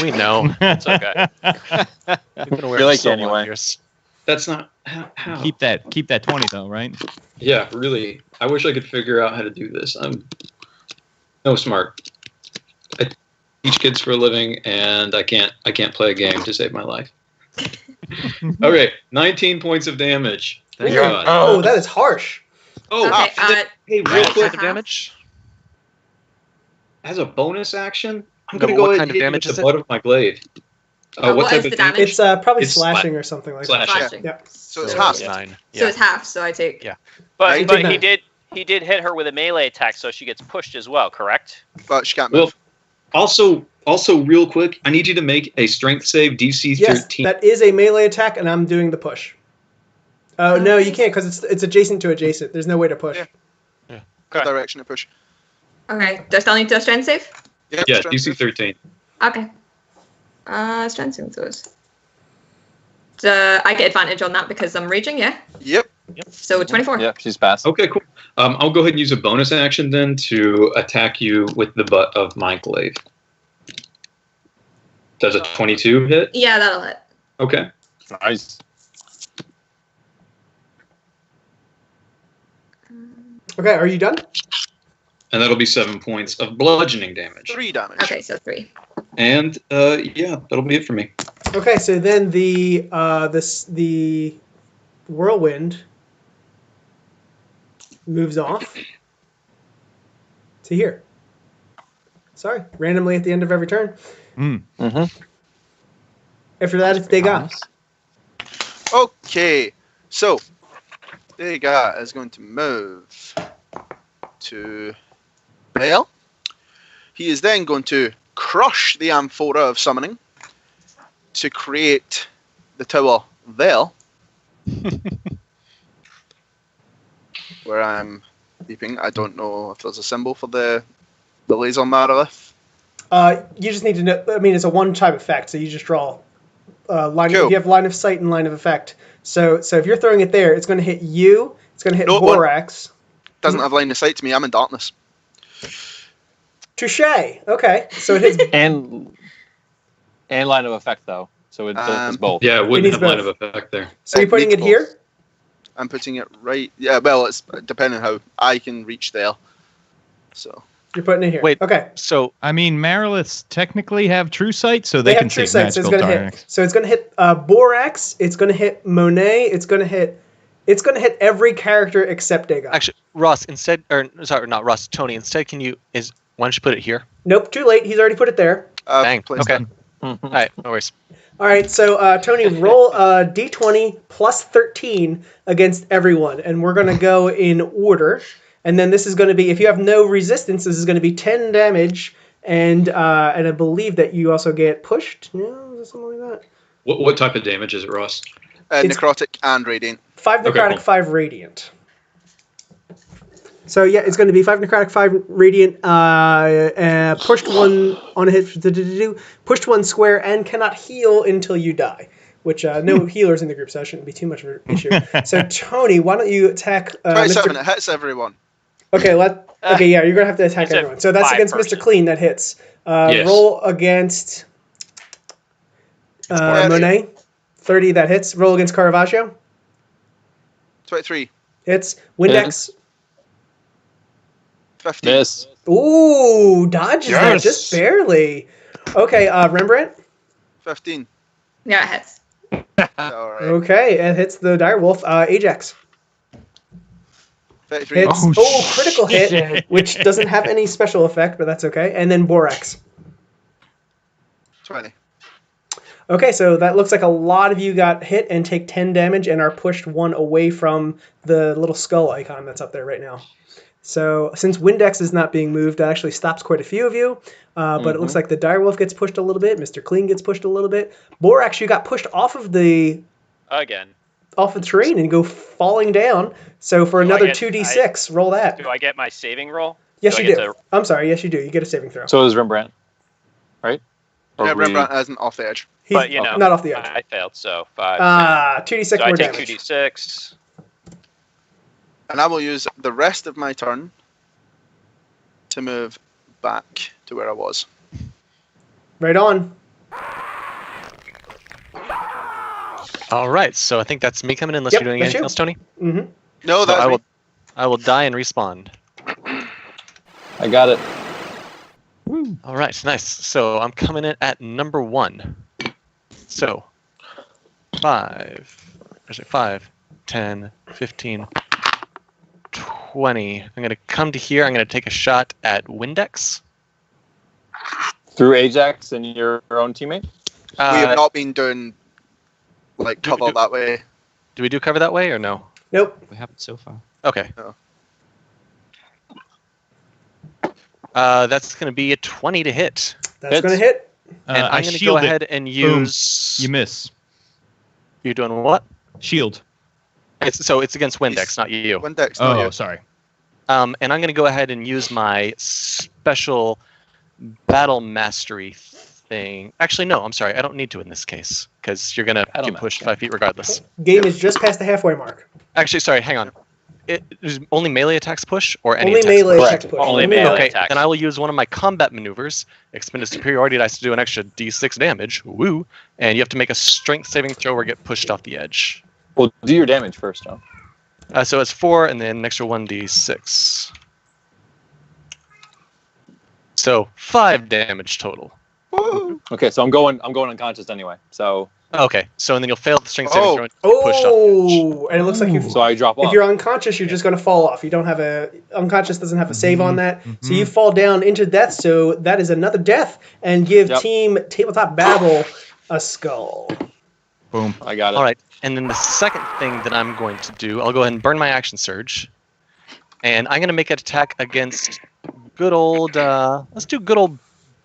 We know. It's okay. We've been aware We for like so you long anyway. years. That's not how. Keep that 20 though, right? Yeah, really. I wish I could figure out how to do this. I'm no smart. I teach kids for a living, and I can't play a game to save my life. Okay, 19 points of damage. Thank Ooh. God. Oh, that is harsh. Oh, Okay, hey, real What quick, kind of damage? as a bonus action, I'm No, going to but go what ahead kind and of hit damage with is the it? butt of my blade. What What type is of the damage? damage? It's probably It's slashing or something like that. Slashing. Slashing. Yeah. So it's So- half. 9. So Yeah. it's half, so I take. Yeah. But Right. but Take he that. did hit her with a melee attack, so she gets pushed as well. Correct? But she can't Well, move. also, real quick, I need you to make a strength save DC Yes, 13. that is a melee attack, and I'm doing the push. Oh, no, you can't, because it's adjacent to adjacent. There's no way to push. Yeah. What direction to push? Okay, do I still need to do a strength save? Yep, Yeah, strength DC save. 13. Okay. Strength saving throws. So I get advantage on that because I'm raging, yeah? Yep. So 24. Yep, she's passed. Okay, cool. I'll go ahead and use a bonus action then to attack you with the butt of my glaive. Does a 22 hit? Yeah, that'll hit. Okay. Nice. Okay, are you done? And that'll be 7 points of bludgeoning damage. 3 damage. Okay, so 3. And yeah, that'll be it for me. Okay, so then the whirlwind moves off to here. Sorry, randomly at the end of every turn. Mm-hmm. After that, it's Degas. Okay. So Degas is going to move to Vale. He is then going to crush the amphora of summoning to create the tower Vale, where I'm beeping. I don't know if there's a symbol for the laser monolith. You just need to know. I mean, it's a one-time effect, so you just draw line. Cool. You have line of sight and line of effect. So if you're throwing it there, it's going to hit you. It's going to hit No, Borax. Doesn't have line of sight to me. I'm in darkness. Touche. Okay, so it hits. And line of effect though, so it's both. Yeah, it wouldn't needs have line of both. effect there. So you're putting it needs here. I'm putting it right. Yeah, well, it's depending how I can reach there. So You're putting it here. Wait. Okay. So I mean, Mariliths technically have true sight, so They they have can true see sight, so it's magical going to hit. targets. So it's going to hit Borax. It's going to hit Monet. It's going to hit every character except Degas. actually, Ross, instead, or sorry, not Ross, Tony, instead, why don't you put it here? Nope, too late. He's already put it there. Dang. Placed Okay. it. All right. No worries. All right, so Tony, roll a d20 plus 13 against everyone, and we're going to go in order. And then this is going to be, if you have no resistance, this is going to be 10 damage, and I believe that you also get pushed. No, is it something like that? What type of damage is it, Ross? It's- Necrotic and radiant. 5 necrotic, cool. 5 radiant. So yeah, it's going to be 5 necrotic, 5 radiant, pushed 1 on a hit, pushed 1 square, and cannot heal until you die. Which, no healers in the group, so that shouldn't be too much of an issue. So Tony, why don't you attack 27, Mr. it hits everyone. Okay, okay, yeah, you're going to have to attack You said everyone. So that's 5 against person. Mr. Clean, that hits. Yes. Roll against Monet, 30, that hits. Roll against Caravaggio, 23. hits. Windex, 15. Miss. ooh, dodges that Yes. just barely. Okay, Rembrandt, 15. Yeah, it hits. Alright. okay, and hits the direwolf. Ajax 33. hits. Oh, critical hit, which doesn't have any special effect, but that's okay. And then Borax. 20. Okay, so that looks like a lot of you got hit and take 10 damage and are pushed 1 away from the little skull icon that's up there right now. So since Windex is not being moved, that actually stops quite a few of you. But it looks like the direwolf gets pushed a little bit. Mr. Clean gets pushed a little bit. Borax, you got pushed off of the Again. terrain and go falling down. So for Do I another get- 2d6, roll that. Do I get my saving roll? Yes, do you I do. get to- I'm sorry. Yes, you do. You get a saving throw. So is Rembrandt, right? Or Yeah, we- Rembrandt isn't off the edge. He's But, you know, not off the edge. I failed, so 5. 2d6 so I more take damage. 2d6. And I will use the rest of my turn to move back to where I was. Right on. All right. So I think that's me coming in. Unless Yep, you're doing that's anything you. else, Tony. Mm-hmm. No, So that's me. I will die and respawn. I got it. All right, nice. So I'm coming in at number 1. So 5, 10, 15, 20. I'm going to come to here. I'm going to take a shot at Windex. Through Ajax and your own teammate? We have not been doing like do- cover do- that way. Do we do cover that way or no? Nope. We haven't so far. Okay. No. That's going to be a 20 to hit. That's Hits. going to hit. And I I'm going to go shield it. ahead and use... You miss. You're doing what? Shield. So it's against Windex, Yes. not you. Windex, not Oh, you. sorry. And I'm going to go ahead and use my special battle mastery thing. Actually, no, I'm sorry. I don't need to in this case because you're going to Battle get pushed mastery. 5 feet regardless. Game is just past the halfway mark. Actually, sorry, hang on. Is only melee attacks push or any Only attacks melee push? attacks push. Only melee. Okay, attacks. then I will use one of my combat maneuvers, expend a superiority dice to do an extra d6 damage. Woo! And you have to make a strength saving throw or get pushed off the edge. Well, do your damage first, John. So it's 4 and then an extra 1d6. So 5 damage total. Okay, so I'm going unconscious anyway. So Okay, so and then you'll fail the strength saving throw and get pushed off the edge. Oh, and it looks like you. I drop If off. you're unconscious, you're just going to fall off. You don't have unconscious doesn't have a save on that, so Mhm. you fall down into death. So that is another death, and give Yep. Team Tabletop Babble a skull. Boom. I got it. All right, and then the second thing that I'm going to do, I'll go ahead and burn my action surge, and I'm going to make an attack against good old. Let's do good old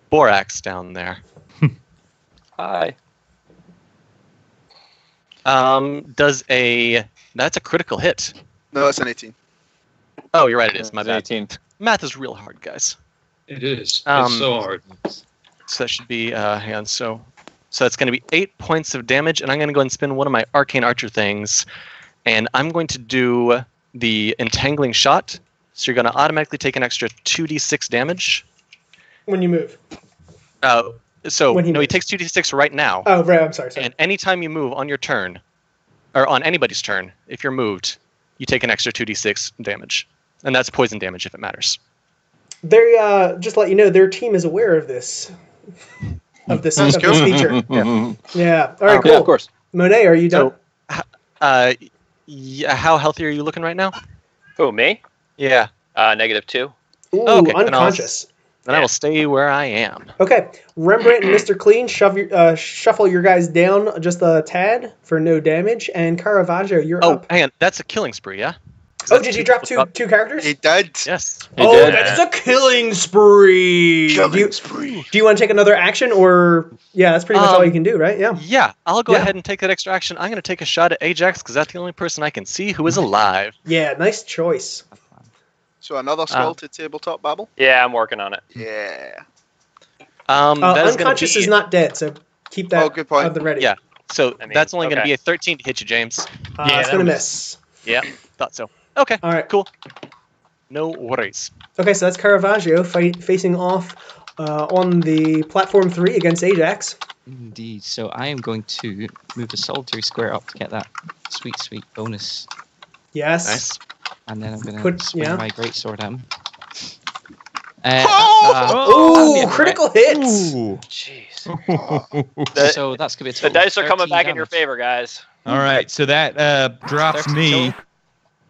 Borax down there. Hi. That's a critical hit. No, it's an 18. Oh, you're right, it is. My It's bad. 18. Math is real hard, guys. It is. Um, It's so hard. So that should be, hang on, so it's going to be 8 points of damage, and I'm going to go ahead and spin one of my arcane archer things, and I'm going to do the entangling shot. So you're going to automatically take an extra 2d6 damage. When you move. So When he no, he moves. takes 2d6 right now, Oh, right. I'm sorry. and anytime you move on your turn, or on anybody's turn, if you're moved, you take an extra 2d6 damage, and that's poison damage if it matters. They just to let you know, their team is aware of this. Of this feature. Yeah. All right. Cool. Yeah, of course. Monet, are you done? Yeah, how healthy are you looking right now? Who, me? Yeah. -2. Ooh, okay, then I'll- unconscious. then I will stay where I am. Okay, Rembrandt and Mr. Clean, shuffle your guys down just a tad for no damage, and Caravaggio, you're Oh, up. hang on. That's a killing spree, yeah? 'Cause Oh, that's did you two drop people two characters? He did. Yes. He Oh, did. that is a killing spree. Do you want to take another action, or yeah, that's pretty much all you can do, right? Yeah. Yeah, I'll go Yeah. ahead and take that extra action. I'm going to take a shot at Ajax because that's the only person I can see who is alive. Yeah, nice choice. So another skull to tabletop babble. Yeah, I'm working on it. Yeah. That is Unconscious gonna be, is not dead, so keep that good point. at the ready. Yeah, so I mean, that's only going to okay. be a 13 to hit you, James. Yeah, It's that gonna was- miss. Yeah, thought so. Okay, All right. cool. No worries. Okay, so that's Caravaggio facing off on the platform 3 against Ajax. Indeed. So I am going to move the solitary square up to get that sweet bonus. Yes. Nice. And then I'm going Put- to swing yeah. my greatsword at him. Oh, critical hits. Ooh. Jeez. So that's going to be a The total dice are coming 13 back in your damage. favor, guys. All right, so that drops 13 me total.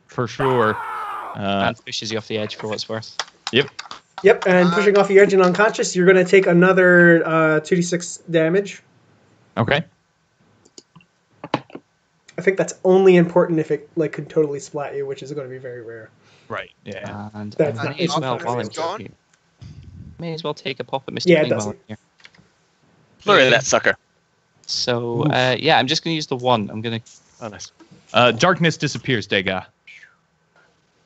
for sure. And pushes you off the edge for what it's worth. Yep, and pushing off your edge and unconscious, you're going to take another 2d6 damage. Okay. I think that's only important if it could totally splat you, which is going to be very rare. Right. Yeah. And That's I not- may as it's well, not while I'm it's gone. here, may as well take a pop at Mr. Yeah, it Clean while doesn't. I'm here. Look at that sucker. So, yeah, I'm just going to use the 1. I'm going to... Oh, nice. Darkness disappears, Dega.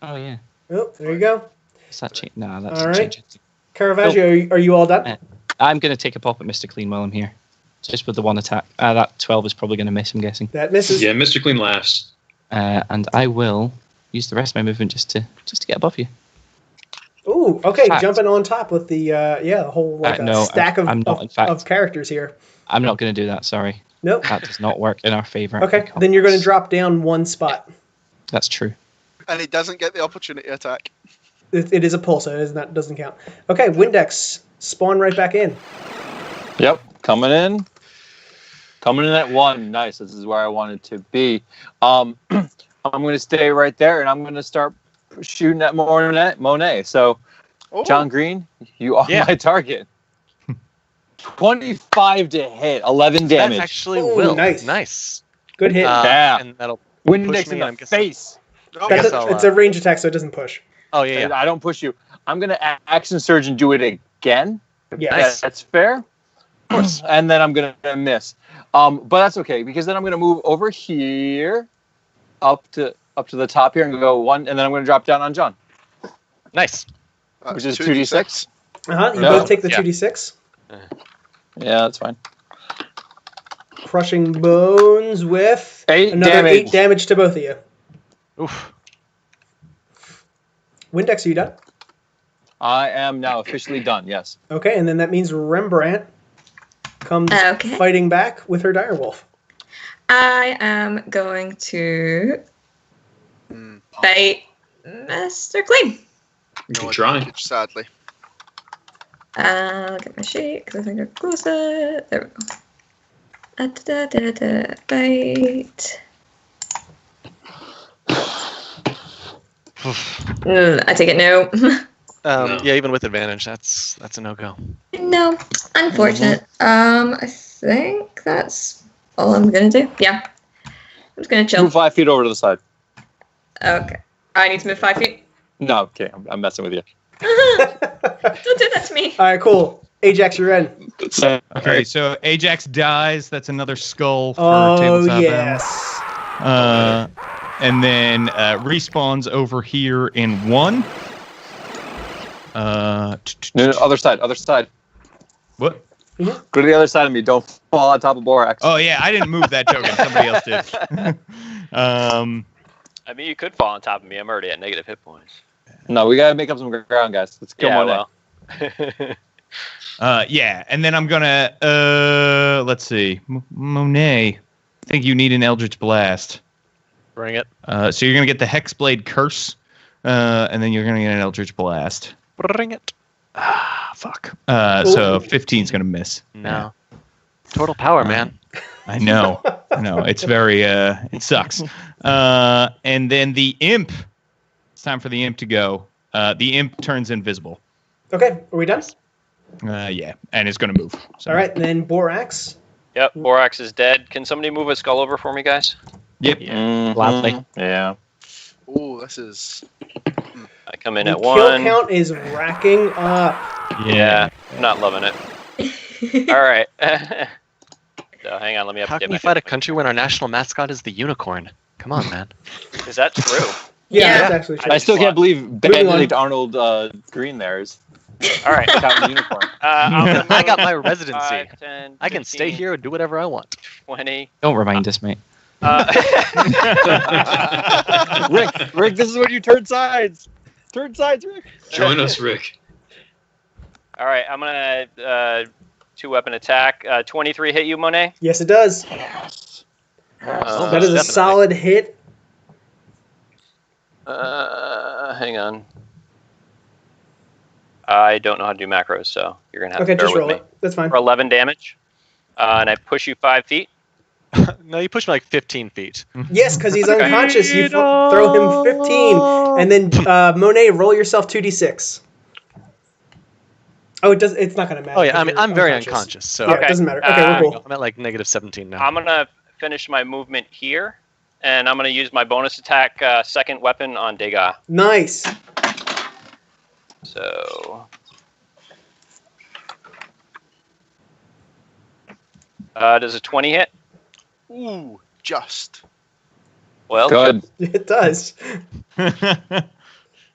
Oh, yeah. Oh, there you go. Does that change? No, that All doesn't right. change it. Caravaggio, are you all done? I'm going to take a pop at Mr. Clean while I'm here. Just with the 1 attack. That 12 is probably going to miss, I'm guessing. That misses. Yeah, Mr. Clean laughs. And I will use the rest of my movement just to get above you. Ooh, okay, Fact. jumping on top with the whole No, stack I'm not, in fact. of characters here. I'm not going to do that, sorry. Nope. That does not work in our favor. Okay, then you're going to drop down 1 spot. That's true. And he doesn't get the opportunity attack. It is a pull, so doesn't count. Okay, Windex, spawn right back in. Yep, coming in at 1. Nice. This is where I wanted to be. I'm going to stay right there, and I'm going to start shooting at Monet. So, Oh. John Green, you are Yeah. my target. 25 to hit, 11 damage. That's actually Ooh, Will. nice. Nice. Good hit. Yeah. And that'll Windex push me, in I'm the guessing. face. Oh, guess That's I'll, it's a range attack, so it doesn't push. Oh, yeah, yeah. I don't push you. I'm going to action surge and do it again. Yeah. Nice. That's fair. Of course. And then I'm going to miss. But that's okay, because then I'm going to move over here up to the top here and go 1, and then I'm going to drop down on John, Nice. That's which is 2d6. 2d6. You Yeah. both take the Yeah. 2d6. Yeah, that's fine. Crushing bones with 8 another damage. 8 damage to both of you. Oof. Windex, are you done? I am now officially done, yes. Okay, and then that means Rembrandt comes Okay. fighting back with her direwolf. I am going to bite Mr. Clean. You can No try. advantage, sadly. I'll get my sheet because I think I'm closer. There we go. Bite. I take it no. No. Yeah, even with advantage, that's a no-go. No, unfortunate. I think that's all I'm gonna do. Yeah, I'm just gonna chill. Move 5 feet over to the side. Okay, I need to move 5 feet. No, okay, I'm messing with you. Don't do that to me. All right, cool. Ajax, you're in. Okay, so Ajax dies. That's another skull for Oh, tabletop yes. battle. And then respawns over here in 1. No, other side. What? Go to the other side of me. Don't fall on top of Borax. Oh yeah, I didn't move that token. Somebody else did. I mean, you could fall on top of me. I'm already at negative hit points. No, we gotta make up some ground, guys. Let's kill Yeah, Monet. well. Yeah, and then I'm gonna let's see, Monet. I think you need an Eldritch Blast. Bring it. So you're gonna get the Hexblade Curse, and then you're gonna get an Eldritch Blast. Bring it. Ah, fuck. So 15's gonna miss. No. Total power, man. I know. It's very it sucks. And then the Imp. It's time for the Imp to go. The Imp turns invisible. Okay, are we done? Yeah, and it's going to move. So. All right, then Borax. Yep, Borax is dead. Can somebody move a skull over for me, guys? Yep. Gladly. Yeah. Oh, this is. I come in The at kill 1. count is racking up. Yeah, I'm not loving it. All right. So hang on, let me How update can my you fight a hit point. country when our national mascot is the unicorn? Come on, man. Is that true? Yeah, Yeah. that's actually true. I still can't believe on. Benedict Arnold Green there is All right. counting the unicorn. I'm gonna I got move my residency. 5, 10, I can stay 15, here and do whatever I want. 20. Don't remind us, mate. Rick, this is when you turn sides. Turn sides, Rick. Join us, Rick. All right, I'm gonna 2-weapon attack. 23 hit you, Monet? Yes, it does. Yes. That is a definitely. solid hit. Hang on. I don't know how to do macros, so you're gonna have Okay, to bear just with roll me. it. That's fine. For 11 damage, and I push you 5 feet. No, you pushed me like 15 feet. Yes, because he's Okay. unconscious. You throw him 15, and then Monet, roll yourself 2d6. Oh, it does. It's not gonna matter. Oh yeah, I 'cause mean you're I'm very unconscious, so Yeah, Okay. it doesn't matter. Okay, we're cool. I'm at like negative 17 now. I'm gonna finish my movement here, and I'm gonna use my bonus attack, second weapon on Degas. Nice. So, does a 20 hit? Ooh, just. Well, Good. It does.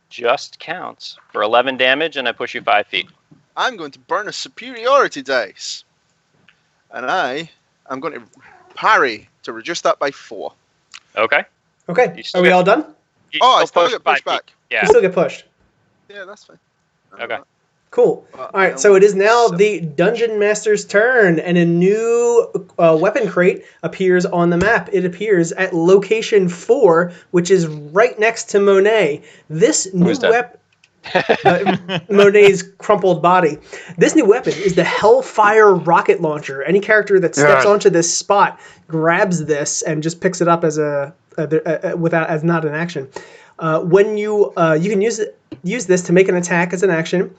just counts for 11 damage, and I push you 5 feet. I'm going to burn a superiority dice. And I'm going to parry to reduce that by 4. Okay. Okay, You still are we get- all done? You Oh, I still push get 5 pushed feet. back. Yeah. You still get pushed. Yeah, that's fine. Okay. Cool. All right, so it is now the Dungeon Master's turn, and a new weapon crate appears on the map. It appears at location 4, which is right next to Monet. This new Who's dead? weapon, Monet's crumpled body. This new weapon is the Hellfire Rocket Launcher. Any character that steps onto this spot grabs this and just picks it up as as not an action. When you can use this to make an attack as an action.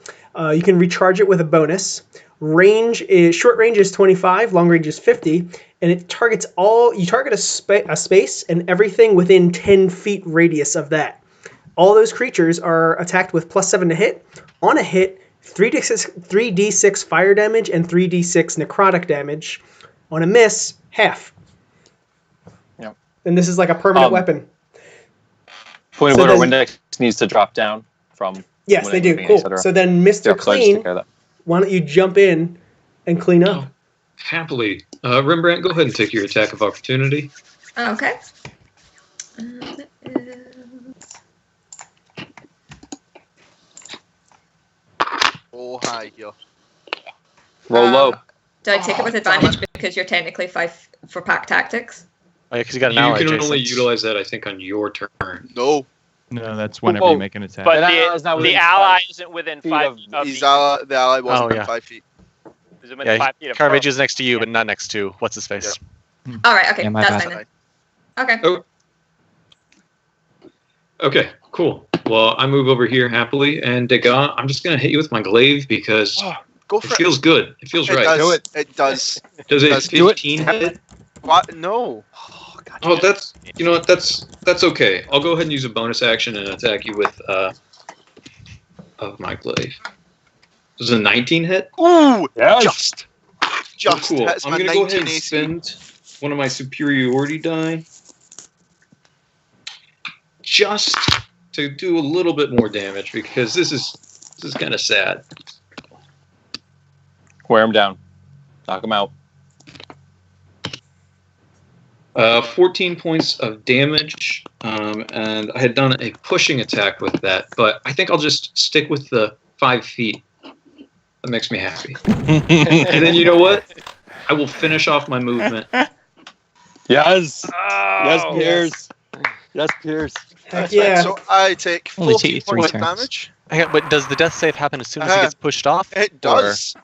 You can recharge it with a bonus. Short range is 25, long range is 50, and it targets you target a space and everything within 10 feet radius of that. All those creatures are attacked with +7 to hit. On a hit, 3d6 fire damage and 3d6 necrotic damage. On a miss, half. Yep. And this is like a permanent weapon. Point So of order, then- Windex needs to drop down from. Yes, when they it do. moving, Cool. etc. So then, Mr. Yeah, so I just Clean, take care of that. why don't you jump in and clean up? Happily. Rembrandt, go ahead and take your attack of opportunity. Okay. Oh, hi, yo. Roll low. Do I take it with advantage because you're technically 5 for pack tactics? Oh yeah, because you got an You ally can adjacent. only utilize that, I think, on your turn. No. No, that's whenever Whoa. you make an attack. But That ally is not the within ally 5 isn't within feet 5 of- of He's the- the ally wasn't Oh, within yeah. 5 feet. is it within Yeah, 5 feet of Carnage her? is next to you, but not next to what's his face. All right. Okay. Yeah, my That's bad. fine then. Okay. Oh. Okay, cool. Well, I move over here happily, and Degas, I'm just going to hit you with my glaive because Go it for it. feels good. It feels right. Does. Do it. It does. Does a Does do it. 15 hit? What? No. Oh, that's that's okay. I'll go ahead and use a bonus action and attack you with of my glaive. Does a 19 hit? Ooh, Yes. just Cool. hits I'm my gonna go ahead 19 and AC. spend one of my superiority die just to do a little bit more damage because this is kind of sad. Wear him down. Knock him out. 14 points of damage, and I had done a pushing attack with that, but I think I'll just stick with the 5 feet. That makes me happy. And then you know what? I will finish off my movement. Yes. Oh, Yes, Piers. Yes, Piers. Heck yeah. So I take Only 14 take you 3 points of turns. damage. Hang on, but does the death save happen as soon as he gets pushed off? It does.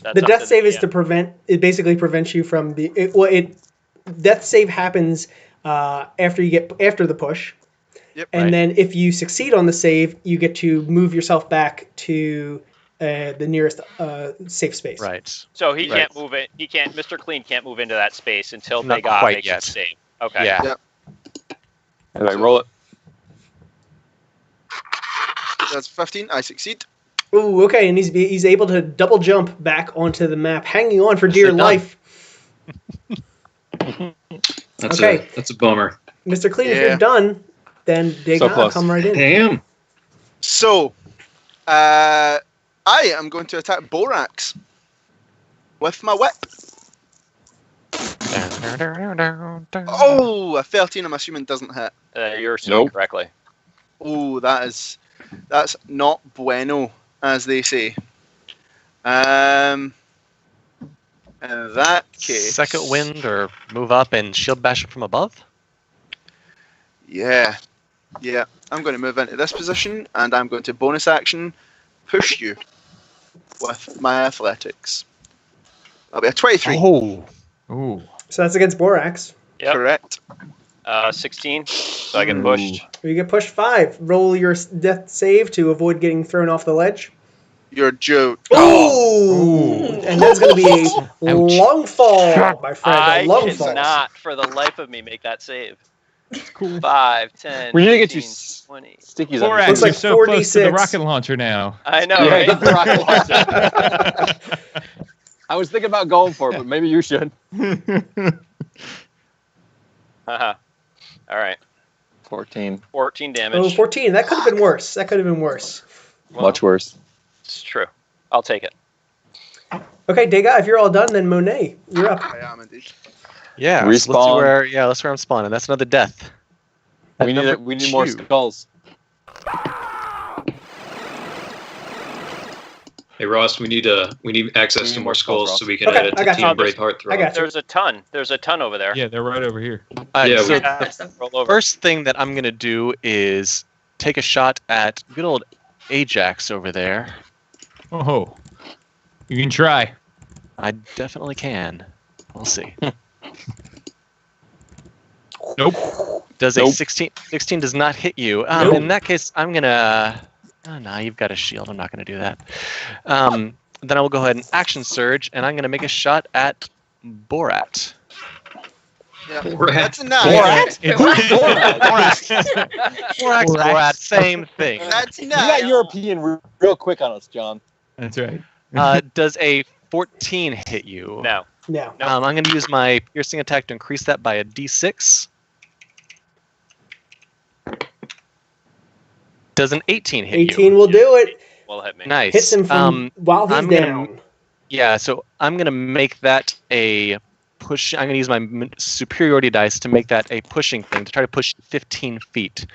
That's The up death to save is DM. to prevent. It basically prevents you from death save happens after the push, Yep. and then if you succeed on the save, you get to move yourself back to the nearest safe space. Right. So he Right. can't move it. He can't. Mr. Clean can't move into that space until Not Big O quite makes yet. a save. Okay. Yeah. Yeah. Anyway, roll it. That's 15. I succeed. Ooh, okay, and he's able to double jump back onto the map, hanging on for dear Nicely done. life. That's Okay. that's a bummer. Mr. Clean, if Yeah. you're done, then Degan, close. come right in. Damn. So, I am going to attack Borax with my whip. Oh, a 13. I'm assuming doesn't hit. You're assuming Nope. correctly. Oh, that's not bueno, as they say. In that case, Second wind or move up and shield bash it from above? Yeah. I'm going to move into this position, and I'm going to bonus action push you with my athletics. That'll be a 23. Oh. Ooh. So that's against Borax. Yep. Correct. 16. So I get pushed. You get pushed 5. Roll your death save to avoid getting thrown off the ledge. You're a joke. Ooh! And that's going to be a long fall, my friend. I A long fall. cannot, for the life of me, make that save. Cool. 5, 10, We need to get you 15, 20. stickies on Borax, your Looks you're like so close to the 46. rocket launcher now. I know, Yeah, right? get the rocket launcher. I was thinking about going for it, but maybe you should. All right. 14. 14 damage. Oh, 14. That could have been worse. Well, Much worse. It's true. I'll take it. Okay, Degas, if you're all done, then Monet, you're up. I am indeed. Yeah. So let's see Respawn. where. Yeah, that's where I'm spawning. That's another death. We need number We need more 2. skulls. Hey Ross, we need access to more skulls so we can Okay, add it I to got Team you. Braveheart throw. I got you. There's a ton. There's a ton over there. Yeah, they're right over here. Yeah, So we- the Roll over. first thing that I'm gonna do is take a shot at good old Ajax over there. Oh, you can try. I definitely can. We'll see. Nope. Does Nope. a 16 does not hit you. Nope. In that case, I'm gonna. Oh no, you've got a shield. I'm not gonna do that. Then I will go ahead and action surge, and I'm gonna make a shot at Borat. Yeah. Borat. That's a 9. Borat? Borat, same thing. That's a You 9. got European real quick on us, John. That's right. Does a 14 hit you? No. No. No. I'm going to use my piercing attack to increase that by a d6. Does an 18 hit 18 you? will do it. Will hit me. Nice. Hits him from while he's I'm gonna- down. Yeah, so I'm going to make that a push. I'm going to use my superiority dice to make that a pushing thing, to try to push 15 feet.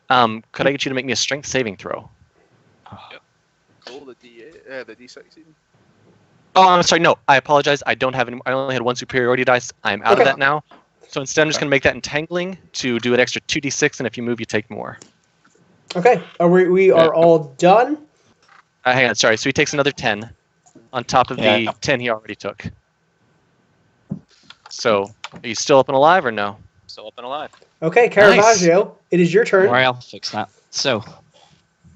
Could I get you to make me a strength saving throw? Roll the D8, the D6 even. Oh, I'm sorry. No, I apologize. I don't have any. I only had one superiority dice. I'm out Okay. of that now. So instead, I'm just going to make that entangling to do an extra 2d6, and if you move, you take more. Okay, we are all done. Hang on, sorry. So he takes another 10 on top of the Yeah. 10 he already took. So, are you still up and alive or no? Still up and alive. Okay, Caravaggio, it is your turn. Right, I'll fix that. So,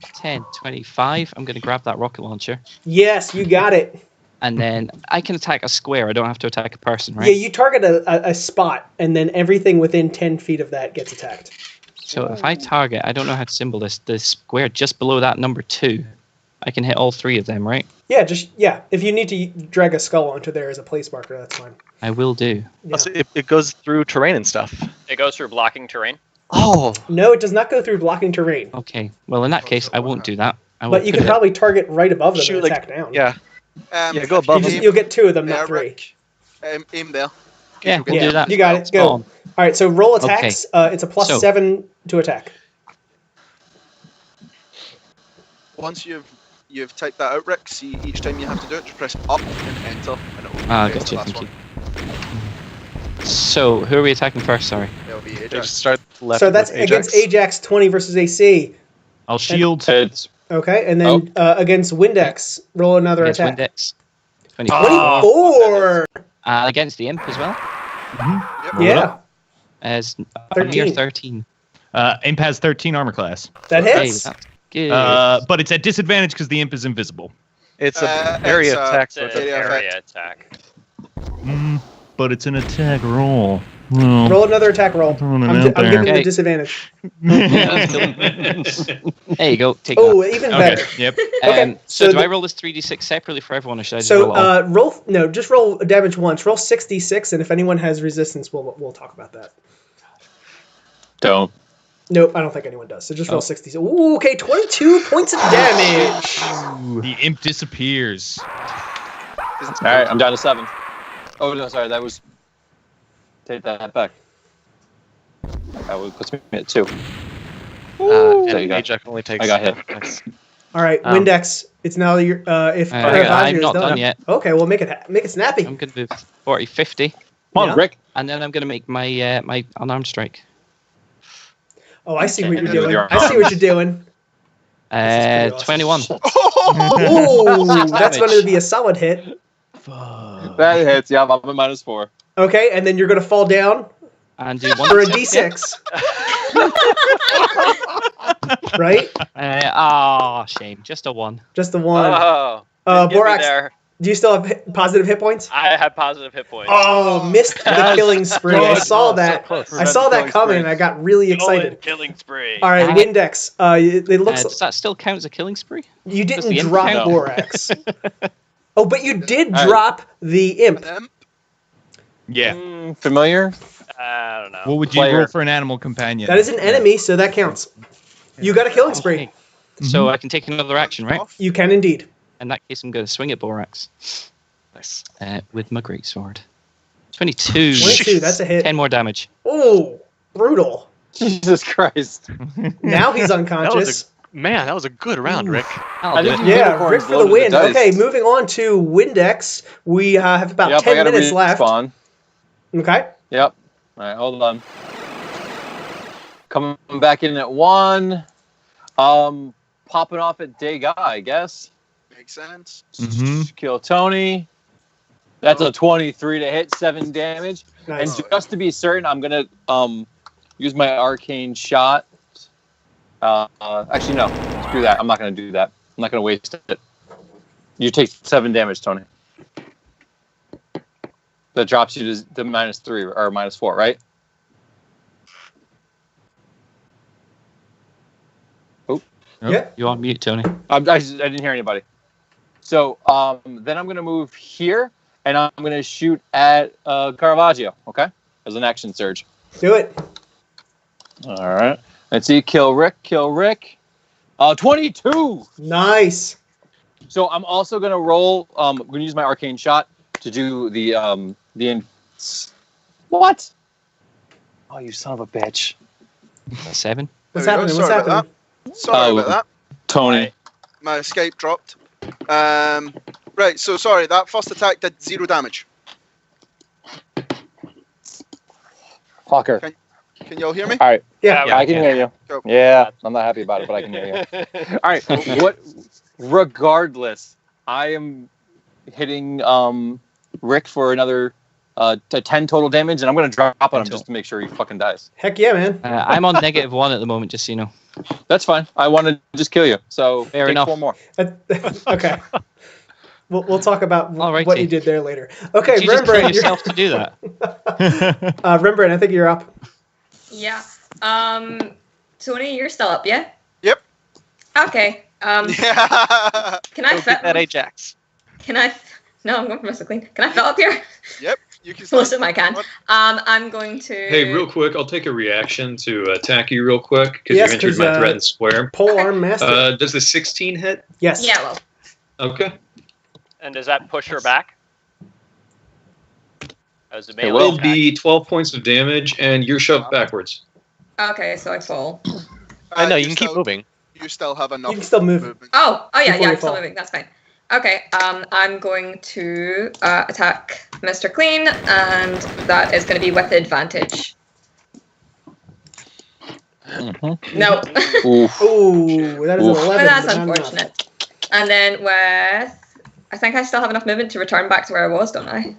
10, 25. I'm going to grab that rocket launcher. Yes, you got it. And then I can attack a square. I don't have to attack a person, right? Yeah, you target a spot, and then everything within 10 feet of that gets attacked. So if I target, I don't know how to symbol this, the square just below that number 2, I can hit all 3 of them, right? Yeah, if you need to drag a skull onto there as a place marker, that's fine. I will do. Yeah. So it goes through terrain and stuff. It goes through blocking terrain. Oh, No, it does not go through blocking terrain. Okay. Well, in that case, I won't do that. I will But you put can it- probably target right above them Shoot, and like- attack down. yeah. Yeah, go if above you them. You'll get 2 of them, aim- not 3. Rick, aim there. Yeah, we'll Yeah, do that. you got it. Spot Go. on. All right, so roll attacks. It's a plus So- 7 to attack. Once you've typed that out, Rick, see each time you have to do it, just press up and enter, and it'll Ah, get to gotcha. the last Thank one. you. So, who are we attacking first? Sorry. It'll be They Ajax. just start left So that's with Ajax. against Ajax 20 versus AC. I'll shield. It's Okay, and then against Windex, roll another Against attack. Windex. 24. 24! Against the imp as well. Yeah, As a 13. mere 13. Imp has 13 armor class. that Hey, hits. that's good. But it's at disadvantage because the imp is invisible. It's a area attack. It's So an it's area attack. But it's an attack roll. Well, Roll another attack roll. throwing it I'm out there. giving the Okay. disadvantage. There you go. Take Oh, that. even better. Okay. Yep. Okay, So do the- I roll this 3d6 separately for everyone, or should I just So roll it all? just roll damage once. Roll 66, and if anyone has resistance, we'll talk about that. Don't. Nope, I don't think anyone does. So just roll 60. Ooh, okay, 22 points of damage. The imp disappears. All right, I'm down to 7. Oh no, sorry, that was. Take that back. That would puts me at 2. There you go. Ajax only takes. I got hit. Nice. All right, Windex. It's now your if I'm Caravaggio is not done yet. Okay, well make it snappy. I'm going to do 40, 50, Come on, Yeah. Rick. and then I'm going to make my my unarmed strike. Oh, I see what you're With doing. your I see what you're doing. Uh, This is 21. Oh, that's damage. going to be a solid hit. That hits. Yeah, I'm at -4. Okay, and then you're going to fall down And do one for a d6. D6. Right? Shame. Just a 1. Just the one. Oh, get me Borax, there. do you still have positive hit points? I have positive hit points. Oh, missed the killing spree. I saw that. I saw that coming, and I got really excited. Killing spree. All right, Dang it. Windex. It looks Does that still count as a killing spree? you does didn't the imp drop count? Borax. Oh, but you did All right. drop the imp. Yeah. Familiar? I don't know. What would you Player. roll for an animal companion? That is an enemy, so that counts. You got a killing spree. Okay. So I can take another action, right? You can indeed. In that case, I'm going to swing at Borax Nice. with my greatsword. 22. 22, that's a hit. 10 more damage. Oh, brutal. Jesus Christ. Now he's unconscious. Man, that was a good round, Rick. I'll do think it. you- Yeah, Unicorns Rick for the loaded win. the dice. Okay, moving on to Windex. We have about Yep, I 10 gotta minutes left. respawn. Okay. Yep. All right, hold on. Coming back in at 1. Popping off at Dega, I guess. Makes sense. Mhm. Kill Tony. That's a 23 to hit, 7 damage. Nice. And just to be certain, I'm gonna use my arcane shot. Actually, no. Screw that. I'm not gonna do that. I'm not gonna waste it. You take 7 damage, Tony. That drops you to -3 or -4, right? Yeah. You on mute, Tony. I didn't hear anybody. So then I'm gonna move here, and I'm gonna shoot at Caravaggio. Okay, as an action surge. Do it. All right. Let's see. Kill Rick. 22. Nice. So I'm also gonna roll. I'm gonna use my arcane shot to do what? Oh, you son of a bitch, 7. What's There we happening? go. What's Sorry about happening? Sorry about that. Tony. My escape dropped. Right, so sorry, that first attack did 0 damage. Fucker. Can y'all hear me? All right. Yeah. I can hear you. Cool. Yeah, I'm not happy about it, but I can hear you. All right. Regardless, I am hitting Rick for another 10 total damage, and I'm going to drop on him just to make sure he fucking dies. Heck yeah, man. I'm on -1 at the moment, just so you know. That's fine. I want to just kill you. So Fair take enough. 4 more. Okay. We'll talk about Alrighty. what you did there later. Okay, Did you just kill Rembrandt. yourself to do that? Rembrandt, I think you're up. Yeah. Tony, you're still up, yeah? Yep. Okay. Yeah. Can I Go get that fit? Ajax. Can I? No, I'm going for Mr. Clean. Can I fit up here? Yep. You can Most of them I can. I'm going to. Hey, real quick, I'll take a reaction to attack you real quick because Yes, you entered 'cause, my threatened square. Pole arm master. Does the 16 hit? Yes. Yeah, well. Okay. And does that push her back? As a It melee It will attack? be 12 points of damage, and you're shoved backwards. Okay, so I fall. I know, you can keep still, moving. You still have enough You can still move. movement. Oh, yeah, Before yeah, you I'm still fall. moving. That's fine. Okay, I'm going to attack Mr. Clean, and that is going to be with advantage. No. Oof. Ooh, that is an Oof. 11. But that's but not enough. unfortunate. And then with, I think I still have enough movement to return back to where I was, don't I?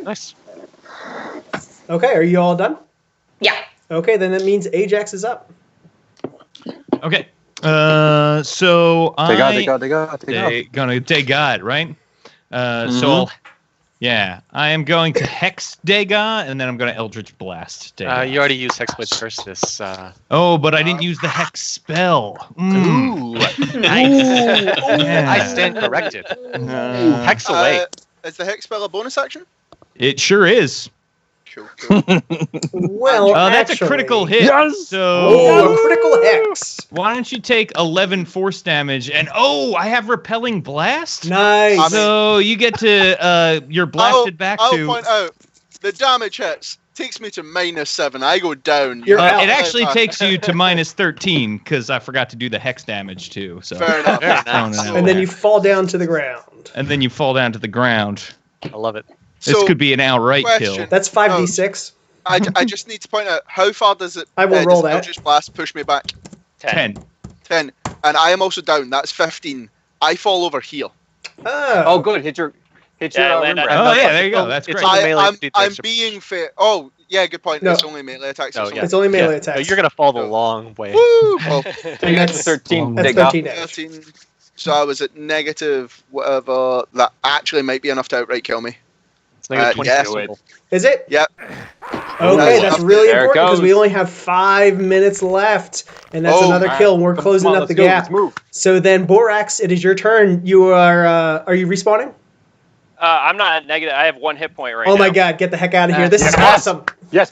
Nice. Okay, are you all done? Yeah. Okay, then that means Ajax is up. Okay. So They got. They got, right? So I am going to Hex Dagon, and then I'm going to Eldritch Blast Dagon. You already used Hexblade Curse this. Oh, but I didn't use the Hex spell. Ooh. Nice. I stand corrected. Hex away. Is the Hex spell a bonus action? It sure is. Cool. Well, that's actually, a critical hit. Yes! So critical hex. why don't you take 11 force damage? And I have repelling blast. Nice. So you get to you're blasted back I'll to. point out the damage hits takes me to -7. I go down. You're out. It actually takes you to -13 because I forgot to do the hex damage too. So Fair enough. Very nice. And then you fall down to the ground. And then you fall down to the ground. I love it. This So, could be an outright question. kill. That's 5d6. I just need to point out how far does it? I will roll does that. Eldritch Blast push me back 10. 10, and I am also down. That's 15. I fall over here. Oh, good. Hit your. land on- Oh yeah, there you go. That's It's great. only melee to do the I'm extra- being fair. Oh yeah, good point. No. It's only melee attacks. Oh, so yeah. It's only melee No, attacks. you're gonna fall the long way. Woo! Well, And that's 13. That's Dig up. 13 damage. 13. So I was at negative whatever. That actually might be enough to outright kill me. It's negative 20 yes. symbol. Is it? Yep. Okay, that's really There it important because goes. we only have 5 minutes left, and that's Oh, another All kill. right. We're Come closing on, up let's the go. gap. Let's move. So then, Borax, it is your turn. You are you respawning? I'm not at negative. I have 1 hit point right now. Oh my god, get the heck out of here. This is Yes. awesome. Yes.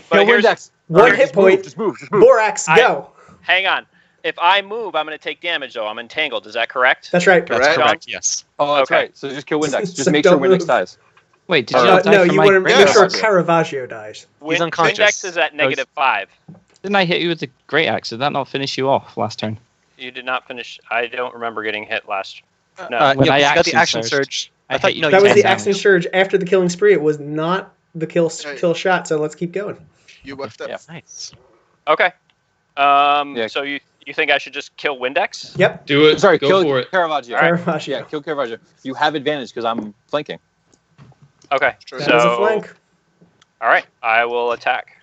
But Kill here's- Windex. One Just hit point. Just move. Just move. Borax, go. Hang on. If I move, I'm going to take damage, though. I'm entangled. Is that correct? That's right. That's Correct. correct. Yes. Oh, that's Okay. right. So just kill Windex. Just So make sure don't Windex move. dies. Wait, did you Uh, not die No, from you my want to make Yeah. sure Caravaggio dies. He's unconscious. Windex is at negative 5. Didn't I hit you with the great axe? Did that not finish you off last turn? You did not finish. I don't remember getting hit last. No. When Yeah, I you got the action action surged, surge. I I thought hit you know you That you was ten the can- damage. action surge after the killing spree. It was not the kill shot, so let's keep going. You whiffed it. Yeah. Nice. Okay. Yeah. So you think I should just kill Windex? Yep, Do it. Sorry, Go kill for it. Caravaggio. All right. Caravaggio. Yeah, kill Caravaggio. You have advantage because I'm flanking. Okay. Sure. That So is a flank. all right, I will attack.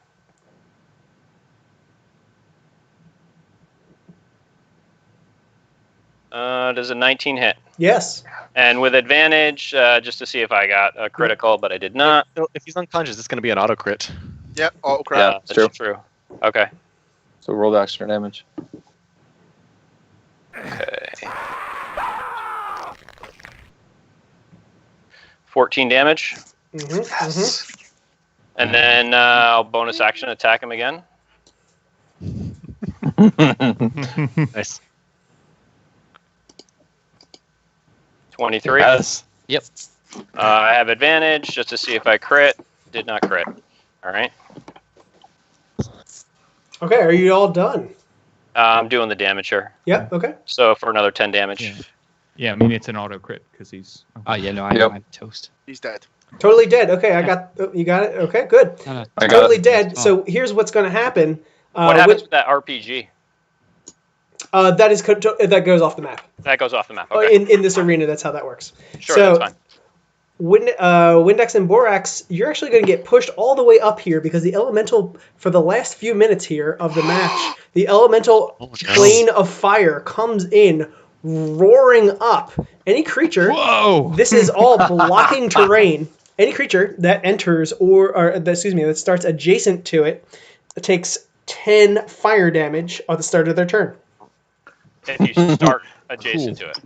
Does a 19 hit? Yes. And with advantage, just to see if I got a critical, but I did not. So if he's unconscious, it's going to be an auto crit. Yep. Auto crap. Yeah, it's That's true. Okay. So roll the extra damage. Okay. 14 damage, and then I'll bonus action attack him again. Nice. 23. Yes. Yep. I have advantage just to see if I crit. Did not crit. All right. Okay, are you all done? I'm doing the damage here. Yep, okay. So for another 10 damage. Yeah. Yeah, I mean it's an auto crit because he's. Oh yeah, no, Yep. I'm toast. He's dead. Totally dead. Okay, I got you got it. Okay, good. No, no, I got Totally it. dead. So here's what's going to happen. What happens with that RPG? That goes off the map. That goes off the map. Okay. In this arena, that's how that works. Sure, so, that's fine. Windex and Borax, you're actually going to get pushed all the way up here because the elemental, for the last few minutes here of the match, the elemental plane of fire comes in, roaring up. Any creature, Whoa! this is all blocking terrain. Any creature that enters that starts adjacent to it takes 10 fire damage at the start of their turn. If you start adjacent to it.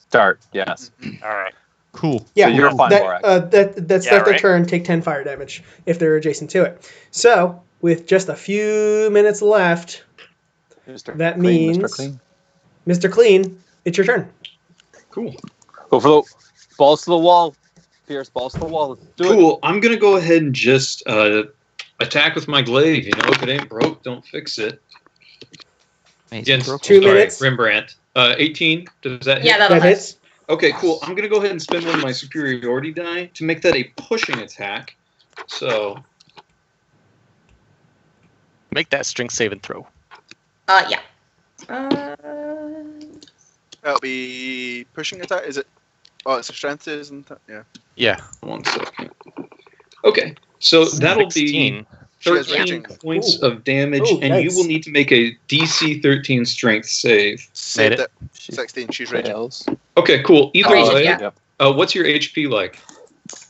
Start. Yes. All right. Cool. Yeah, So you're fine, Borax. that start their right. turn, take 10 fire damage if they're adjacent to it. So, with just a few minutes left, Mr. that Clean, means Mr. Clean. Mr. Clean, it's your turn. Cool. Go for the balls to the wall. Pierce, balls to the wall. Let's do it. Cool. I'm gonna go ahead and just attack with my glaive. You know, if it ain't broke, don't fix it. Against 2 minutes. Rembrandt. 18. Does that hit? Yeah, that'll That hit. hits. Okay, cool. I'm gonna go ahead and spend one of my superiority die to make that a pushing attack. So Make that strength save and throw. Yeah. That'll be pushing attack. Is it? Oh, it's a strength, isn't it? Yeah. Yeah. 1 second. Okay, so that'll be 16. She has 13 raging. points Ooh. of damage, Ooh, and you yikes. will need to make a DC 13 strength save. Saved Made it. 16. She's raging. Fails. Okay, cool. Either Raging, way, yeah. what's your HP like?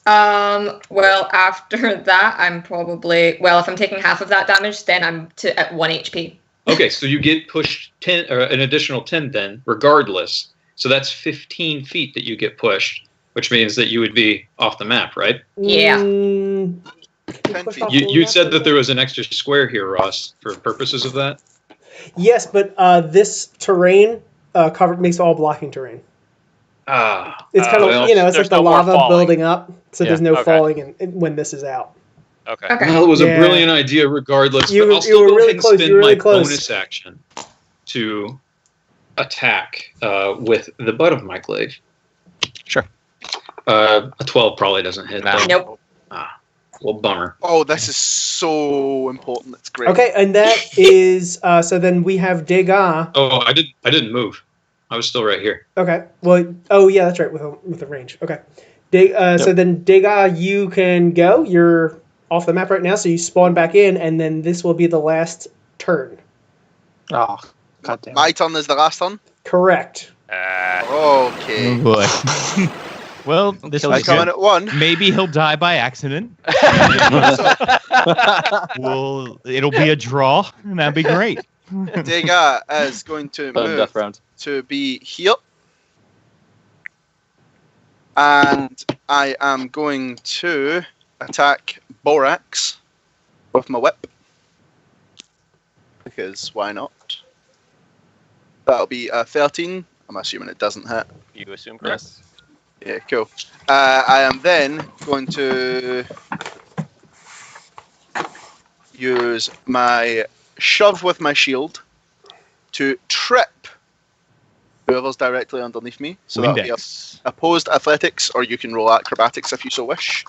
Well, after that, I'm probably if I'm taking half of that damage, then I'm at 1 HP. Okay, so you get pushed 10 or an additional 10 then, regardless. So that's 15 feet that you get pushed, which means that you would be off the map, right? Yeah. 10 Push feet. off You, the you map said a that bit. there was an extra square here, Ross, for purposes of that. Yes, but this terrain makes all blocking terrain. Ah, It's kind of well, it's like there's the no more lava falling. building up, so Yeah. there's no Okay. falling when this is out. Okay. Okay. well, it was Yeah. a brilliant idea regardless. You- but I'll you still were go really ahead and close, spend you were really my close. bonus action to attack with the butt of my glaive. Sure. A 12 probably doesn't hit. Nah. though. Nope. Well, bummer. Oh, this is so important. It's great. Okay, and that is so. Then we have Degas. Oh, I didn't move. I was still right here. Okay. Well, oh yeah, that's right with the range. Okay. So then Degas, you can go. You're off the map right now, so you spawn back in, and then this will be the last turn. Oh, goddamn. My turn is the last turn. Correct. Okay. Oh boy. Well, this I was come in good. at 1. Maybe he'll die by accident. It'll be a draw, and that'd be great. Degas is going to Sudden move death round. to be here. And I am going to attack Borax with my whip. Because why not? That'll be a 13. I'm assuming it doesn't hit. You assume correct? Yes. Yeah, cool. I am then going to use my shove with my shield to trip whoever's directly underneath me. So that'll be Windex. opposed athletics, or you can roll acrobatics if you so wish.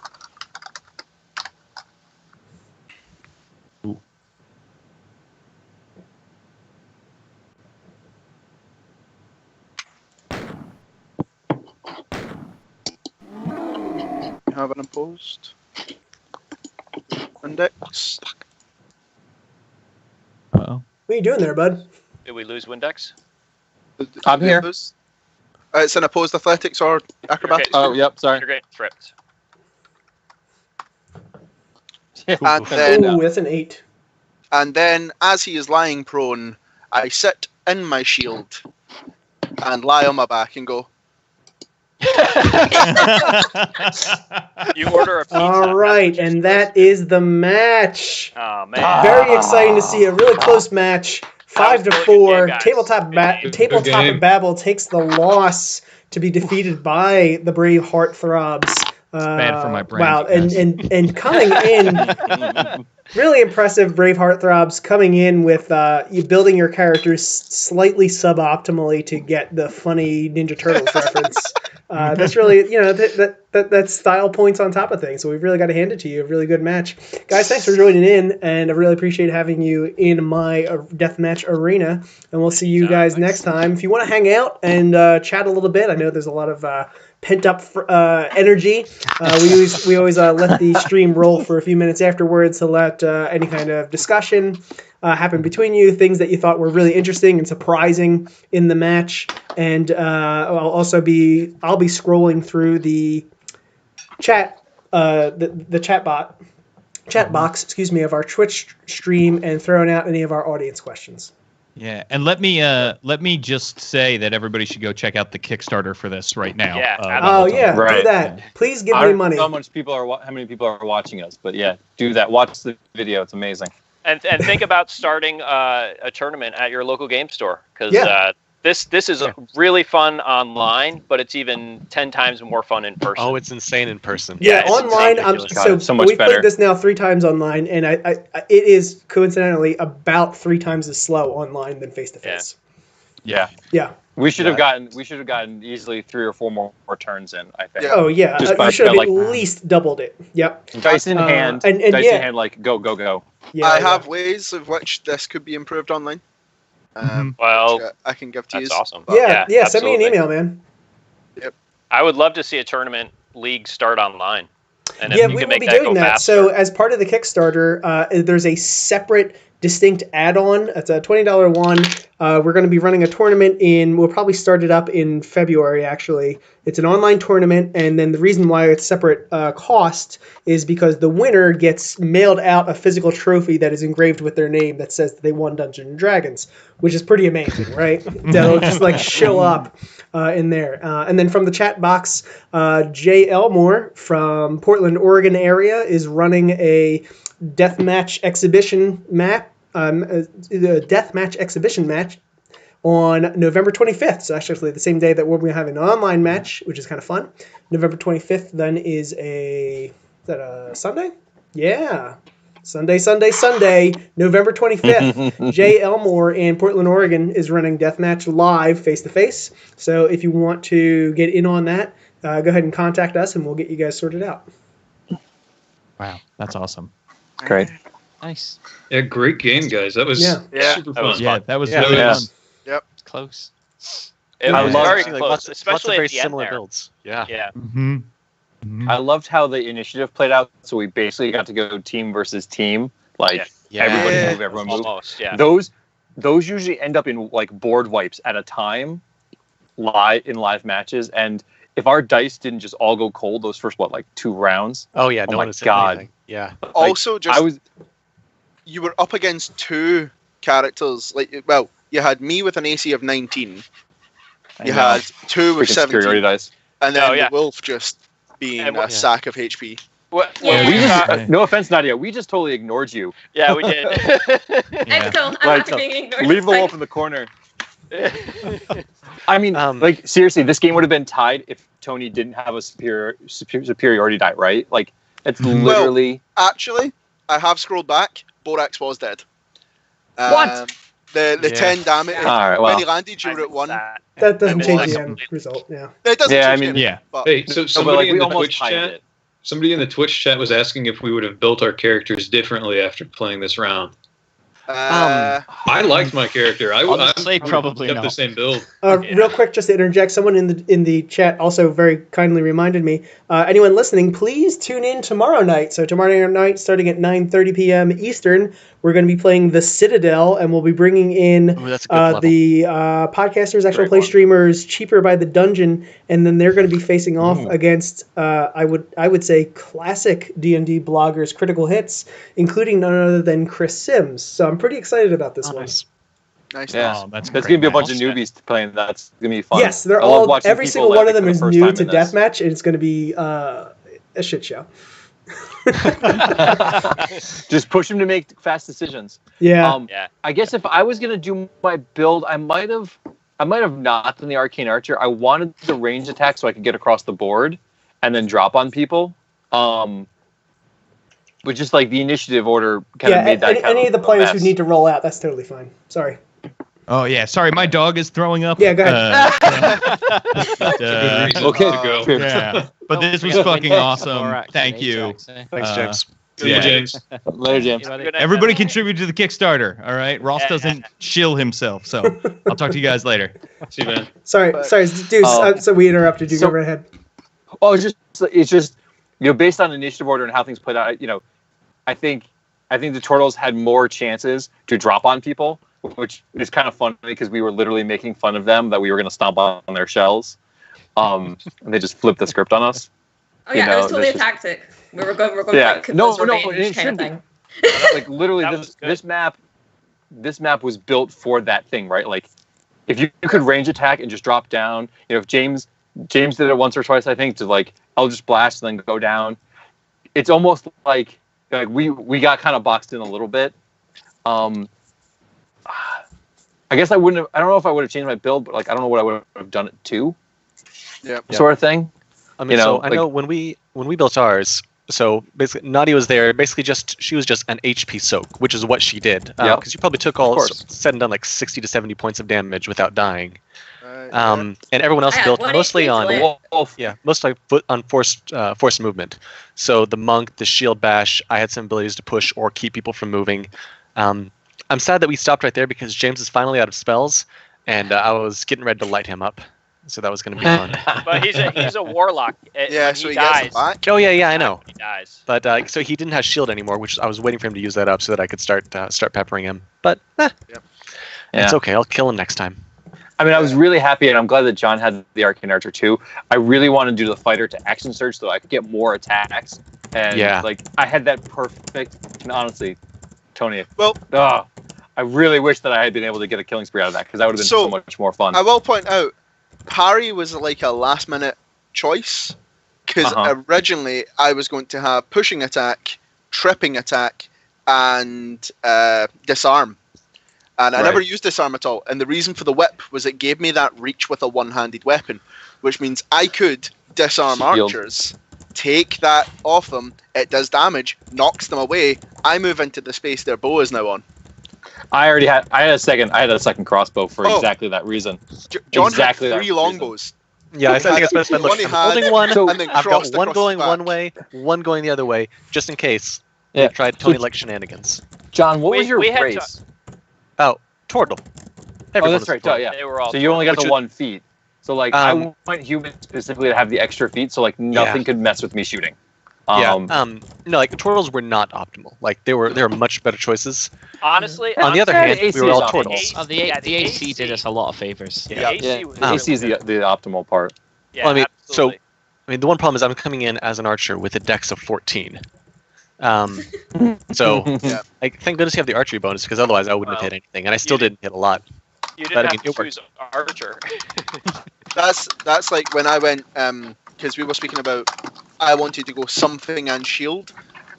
Ooh. You have an opposed index. Uh-oh. What are you doing there, bud? Did we lose Windex? I'm here. It's an opposed athletics or acrobatics. Oh, yep, sorry. You're getting tripped. And then, Ooh, that's an 8. and then, as he is lying prone, I sit in my shield and lie on my back and go, You order a pizza. All right, and that is the match. Oh man. Very exciting to see a really close match. 5 to That was 4. really good game, guys. Tabletop Good game. Babel takes the loss to be defeated by the brave Heartthrobs. bad for my brain, Wow, yes. and coming in, really impressive, brave Heartthrobs coming in with you building your characters slightly suboptimally to get the funny Ninja Turtles reference. That's really, that's style points on top of things. So we've really got to hand it to you. A really good match. Guys, thanks for joining in, and I really appreciate having you in my deathmatch arena. And we'll see you guys next time. If you want to hang out and chat a little bit, I know there's a lot of pent up energy. We always let the stream roll for a few minutes afterwards to let any kind of discussion happen between you, things that you thought were really interesting and surprising in the match. And I'll be scrolling through the chat, the chat box, of our Twitch stream and throwing out any of our audience questions. Yeah, and let me just say that everybody should go check out the Kickstarter for this right now. Yeah, Oh yeah, do Right. that. Please give I me don't money. know how many people are watching us, but yeah, do that. Watch the video; it's amazing. And think about starting a tournament at your local game store, because this is really fun online, but it's even 10 times more fun in person. Oh, it's insane in person. Yeah, it's online. ridiculous. So much we've better. played this now 3 times online, and it is coincidentally about 3 times as slow online than face to face. Yeah. Yeah. We should have gotten easily 3 or 4 more turns in, I think. Yeah. Oh yeah. Just by- You should have by, at least doubled it. Yep. Dice in hand. and dice yeah. in hand, like go. Yeah. I have ways of which this could be improved online. Well, which I can give to you. that's awesome. Yeah. Send me an absolutely. email, man. I would love to see a tournament league start online. And Yeah, if you we can will make be that doing go that. faster. So, as part of the Kickstarter, there's a separate, distinct add-on. It's a $20 one. We're going to be running a tournament we'll probably start it up in February, actually. It's an online tournament, and then the reason why it's separate cost is because the winner gets mailed out a physical trophy that is engraved with their name that says that they won Dungeons and Dragons, which is pretty amazing, right? That'll just like show up in there. And then from the chat box, Jay Elmore from Portland, Oregon area is running a deathmatch exhibition the deathmatch exhibition match on November 25th. So actually the same day that we're going to have an online match, which is kind of fun. November 25th then is is that a Sunday? Yeah. Sunday, November 25th. Jay Elmore in Portland, Oregon is running deathmatch live face-to-face. So if you want to get in on that, go ahead and contact us and we'll get you guys sorted out. Wow, that's awesome. Great. Nice. Yeah, great game, guys. That was Yeah. super That fun. was Yeah, fun. that was Yeah, really yeah. fun. It's close. It I was love very actually, close, lots of especially very at the end similar there. builds. Yeah. Yeah. Mm-hmm. I loved how the initiative played out. So we basically got to go team versus team. Like Yeah. everybody Yeah. move, everyone move. Almost, yeah. Those usually end up in like board wipes at a time, live matches. And if our dice didn't just all go cold those first 2 rounds, Oh yeah. Oh No my one has said God. anything. Yeah. Also, just I was you were up against 2 characters. You had me with an AC of 19. I You know. had 2 with Freaking superiority 17, dice. and then Oh, yeah. the wolf just being And a sack of HP. What, Yeah. We just Yeah. no offense, Nadia. We just totally ignored you. yeah, we did. Yeah. It's cool. I'm Right, happy so being ignored. Leave the It's wolf fine. in the corner. I mean, Um, seriously, this game would have been tied if Tony didn't have a superiority die, right? Like, it's Mhm. Well- literally. Actually, I have scrolled back. Borax was dead. What? The Yeah. 10 damage. All right, When well. he landed, you were at 1. That doesn't I change missed the that. end result. Yeah. It doesn't Yeah, I change mean- anything, Yeah. but Hey, so No, but, somebody in we the almost Twitch tied chat, it. somebody in the Twitch chat was asking if we would have built our characters differently after playing this round. I liked my character. I Honestly, would've probably kept the not. same build. Yeah. Real quick, just to interject, someone in the chat also very kindly reminded me. Anyone listening, please tune in tomorrow night. So tomorrow night, starting at 9:30 p.m. Eastern, we're going to be playing the Citadel, and we'll be bringing in Ooh, that's a good level. the podcasters, actual Great play one. streamers, cheaper by the dungeon, and then they're going to be facing off against I would say classic D&D bloggers, Critical Hits, including none other than Chris Sims. So I'm pretty excited about this Oh, one. nice. nice. Yeah. Oh, that's There's great going to be a bunch match. of newbies playing. That's going to be fun. Yes, they're I love all. watching Every people, single one of like, them for the is first new time to in this. deathmatch, and it's going to be a shit show. Just push him to make fast decisions. Yeah. Yeah. I guess if I was gonna do my build, I might have not done the arcane archer. I wanted the range attack so I could get across the board and then drop on people. But just like the initiative order kind of made that kind any of the players who mess. need to roll out, that's totally fine. Sorry. Oh yeah, sorry, my dog is throwing up. Yeah, go ahead. But, Good reason Okay. to go. Fair. yeah, but Don't this was forget fucking Windex awesome. Borax Thank and you. Ajax, eh? Thanks, Uh, James. See you, Yeah. James. Later, James. Good night. Everybody contribute to the Kickstarter. All right, Ross Yeah. doesn't shill himself, so I'll talk to you guys later. See you, man. Sorry, But- Deuce. So we interrupted you. So- Go right ahead. Oh, it's just based on initiative order and how things played out. I think the turtles had more chances to drop on people, which is kind of funny because we were literally making fun of them that we were going to stomp on their shells, and they just flipped the script on us. Oh yeah, You it was know, totally a this is- tactic. We were going Yeah. like No, Cooper's no, revenge it kind of should be. thing. Like literally, That was good. this map was built for that thing, right? Like if you could range attack and just drop down. If James did it once or twice, I think, to like I'll just blast and then go down. It's almost like we got kind of boxed in a little bit. I guess I wouldn't have. I don't know if I would have changed my build, but I don't know what I would have done it to. Yeah. Sort of thing. I mean, so I know when we built ours, so basically Nadia was there. Basically, she was just an HP soak, which is what she did. Yep. Because you probably took said and done like 60 to 70 points of damage without dying. And everyone else I had built one mostly HP on to Wolf. mostly on forced movement. So the monk, the shield bash, I had some abilities to push or keep people from moving. I'm sad that we stopped right there because James is finally out of spells, and I was getting ready to light him up. so that was going to be fun. But he's a warlock. Yeah, When so he he gets dies. it back. Oh yeah, I know. He dies. But so he didn't have shield anymore, which I was waiting for him to use that up so that I could start peppering him. But it's okay. I'll kill him next time. I mean, I was really happy, and I'm glad that John had the Arcane Archer too. I really wanted to do the fighter to action surge so I could get more attacks. And like, I had that perfect. And honestly, Tony, I really wish that I had been able to get a killing spree out of that because that would have been so much more fun. I will point out, parry was like a last-minute choice because originally I was going to have pushing attack, tripping attack, and disarm. And I never used disarm at all. And the reason for the whip was it gave me that reach with a one-handed weapon, which means I could disarm archers, take that off them, it does damage, knocks them away, I move into the space their bow is now on. I had a second crossbow for exactly that reason. John had 3 longbows. Yeah, I think it's best. Look, I'm holding one. And then I've got one going back. one way, one going the other way, just in case. They tried Tony-like shenanigans. John, what was your race? Turtle. Oh, that's right. Yeah. They were all so you only got the 1 feet. So like, I went human specifically to have the extra feet, so like nothing could mess with me shooting. No, like turtles were not optimal. Like they were much better choices. Honestly, on the other hand, we were all turtles. The AC did us a lot of favors. The AC is the optimal part. Yeah, well, absolutely. the one problem is I'm coming in as an archer with a dex of 14. So like, thank goodness you have the archery bonus because otherwise I wouldn't have hit anything, and I still didn't hit a lot. You didn't have to choose archer. That's like when I went because we were speaking about I wanted to go something and shield,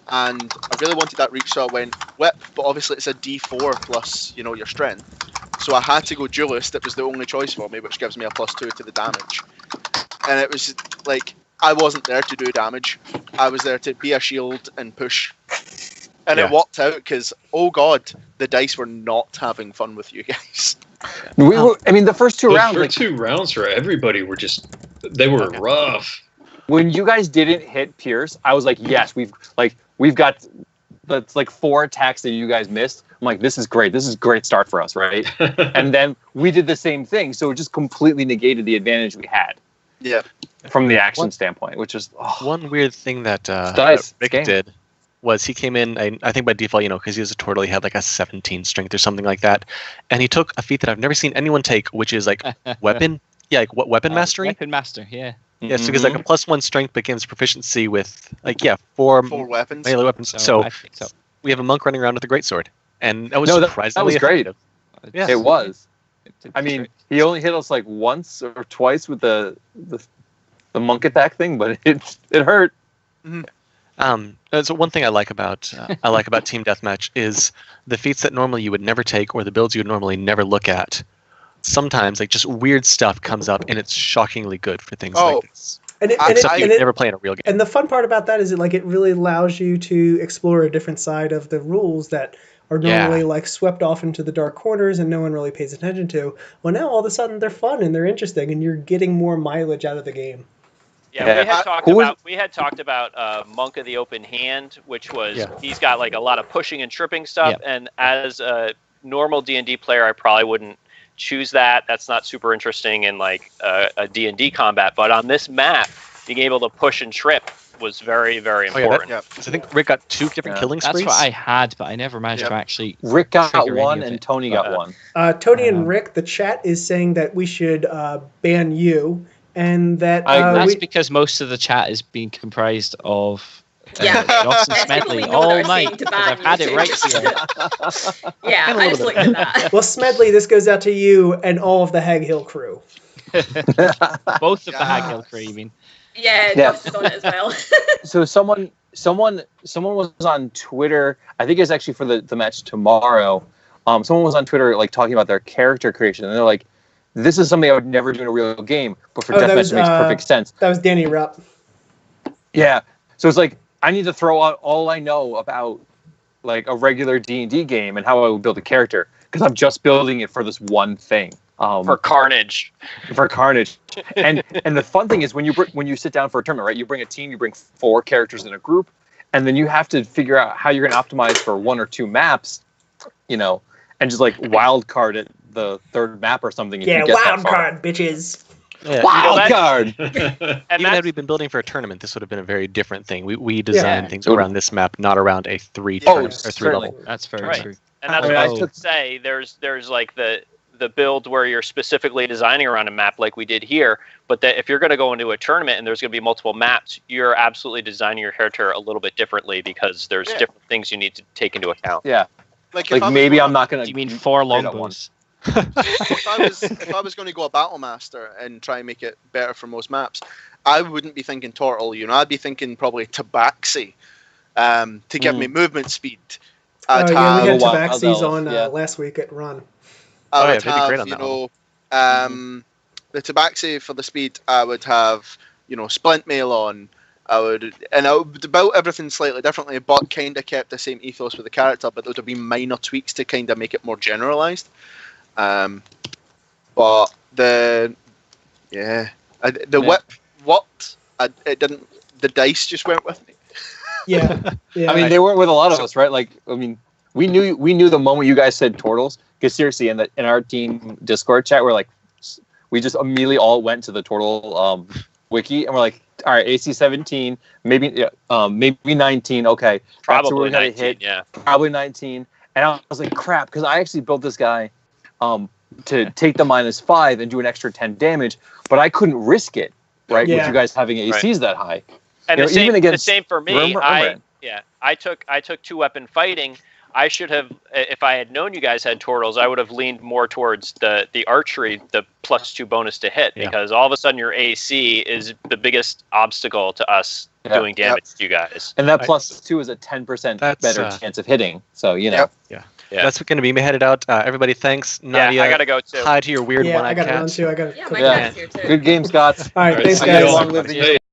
and I really wanted that reach, so I went whip. But obviously it's a D4 plus your strength, so I had to go duelist. That was the only choice for me, which gives me a +2 to the damage. And it was like I wasn't there to do damage. I was there to be a shield and push. And it worked out because, oh god, the dice were not having fun with you guys. The first 2 rounds. The first 2 rounds for everybody were they were rough. When you guys didn't hit Pierce, I was like, yes, we've got that's like 4 attacks that you guys missed. I'm like, this is great. This is a great start for us, right? And then we did the same thing, so it just completely negated the advantage we had. Yeah. From the action standpoint, which is one weird thing that Rick did was he came in, I think by default, because he was a turtle, he had like a 17 strength or something like that, and he took a feat that I've never seen anyone take, which is like weapon. Yeah, like weapon mastery. Weapon master, yeah. Yeah, so because like a +1 strength begins proficiency with 4 weapons. Melee weapons. So we have a monk running around with a greatsword, and that was surprisingly that was great. Yeah. It was. I mean, he only hit us like once or twice with the monk attack thing, but it hurt. So one thing I like about Team Deathmatch is the feats that normally you would never take or the builds you would normally never look at. Sometimes like just weird stuff comes up, and it's shockingly good for things like this. Except you never play in a real game. And the fun part about that is it really allows you to explore a different side of the rules that are normally like swept off into the dark corners and no one really pays attention to. Well, now all of a sudden they're fun and they're interesting, and you're getting more mileage out of the game. Yeah, we had talked about Monk of the Open Hand, which was he's got like a lot of pushing and tripping stuff, and as a normal D&D player, I probably wouldn't choose that. That's not super interesting in like a D&D combat, but on this map, being able to push and trip was very, very important. So I think Rick got 2 different killing sprees. That's what I had, but I never managed to actually. Rick got 1 and Tony got 1. Tony and Rick, the chat is saying that we should ban you, and that that's because most of the chat is being comprised of Joss and Smedley all night. I've had it right here. Yeah, I just looked at that. Well, Smedley, this goes out to you and all of the Hag Hill crew. Both of the Hag Hill crew, you mean? Yeah, Joss is on it as well. So someone was on Twitter. I think it's actually for the match tomorrow. Someone was on Twitter like talking about their character creation, and they're like, "This is something I would never do in a real game, but for deathmatch it makes perfect sense." That was Danny Rupp. Yeah. So it's like I need to throw out all I know about like a regular D&D game and how I would build a character because I'm just building it for this one thing. For Carnage. For Carnage. And the fun thing is when you sit down for a tournament, right? You bring a team, you bring 4 characters in a group, and then you have to figure out how you're going to optimize for 1 or 2 maps, and just like wild card it the 3rd map or something. Yeah, wild card, bitches. Yeah. Wild that- card. And Even that's, had we been building for a tournament, this would have been a very different thing. We designed Yeah. things Totally. around this map, not around a three Oh, turn or three certainly. level. That's very Right. true. and that's I mean, what I I was took- to say. There's like the build where you're specifically designing around a map like we did here, but that if you're going to go into a tournament and there's going to be multiple maps, you're absolutely designing your character a little bit differently because there's Yeah. different things you need to take into account. Yeah. Like, Like maybe I'm not gonna. Do you mean 4 grade at longbows? if I was going to go a battle master and try and make it better for most maps, I wouldn't be thinking turtle. I'd be thinking probably tabaxi, to give me movement speed. I'd Oh yeah, we had have- Wild Tabaxis Elf, on yeah. last week at Run. I Oh, yeah, would they'd be great have, on that level. the tabaxi for the speed. I would have, splint mail on. I would about everything slightly differently, but kind of kept the same ethos with the character. But there would have been minor tweaks to kind of make it more generalized. But the whip worked. It didn't. The dice just went with me. Yeah, yeah. I mean, they weren't with a lot of us, right? Like, I mean, we knew the moment you guys said turtles. Because seriously, in our team Discord chat, we just immediately all went to the turtle wiki, and we're like, all right, AC 17, maybe 19. Okay, that's where Probably we're gonna 19, hit. yeah. Probably 19. And I was like, crap, because I actually built this guy to take the -5 and do an extra 10 damage, but I couldn't risk it, right? Yeah. With you guys having ACs that high. And You the know, even same, against the same for me. Rimran. I took 2-weapon fighting. I should have, if I had known you guys had turtles, I would have leaned more towards the archery, the +2 bonus to hit, Yeah. because all of a sudden your AC is the biggest obstacle to us doing damage to you guys. And that +2 is a 10% That's, better chance of hitting. So, you know. Yep. Yeah. That's going to be me headed out. Everybody, thanks. Nadia, I gotta go too. hi to your weird Yeah, I one-eyed got to cat. run too. I got Yeah, my Yeah. cat's here too. Good game, Scots. All right, thanks see you guys. all. Long live the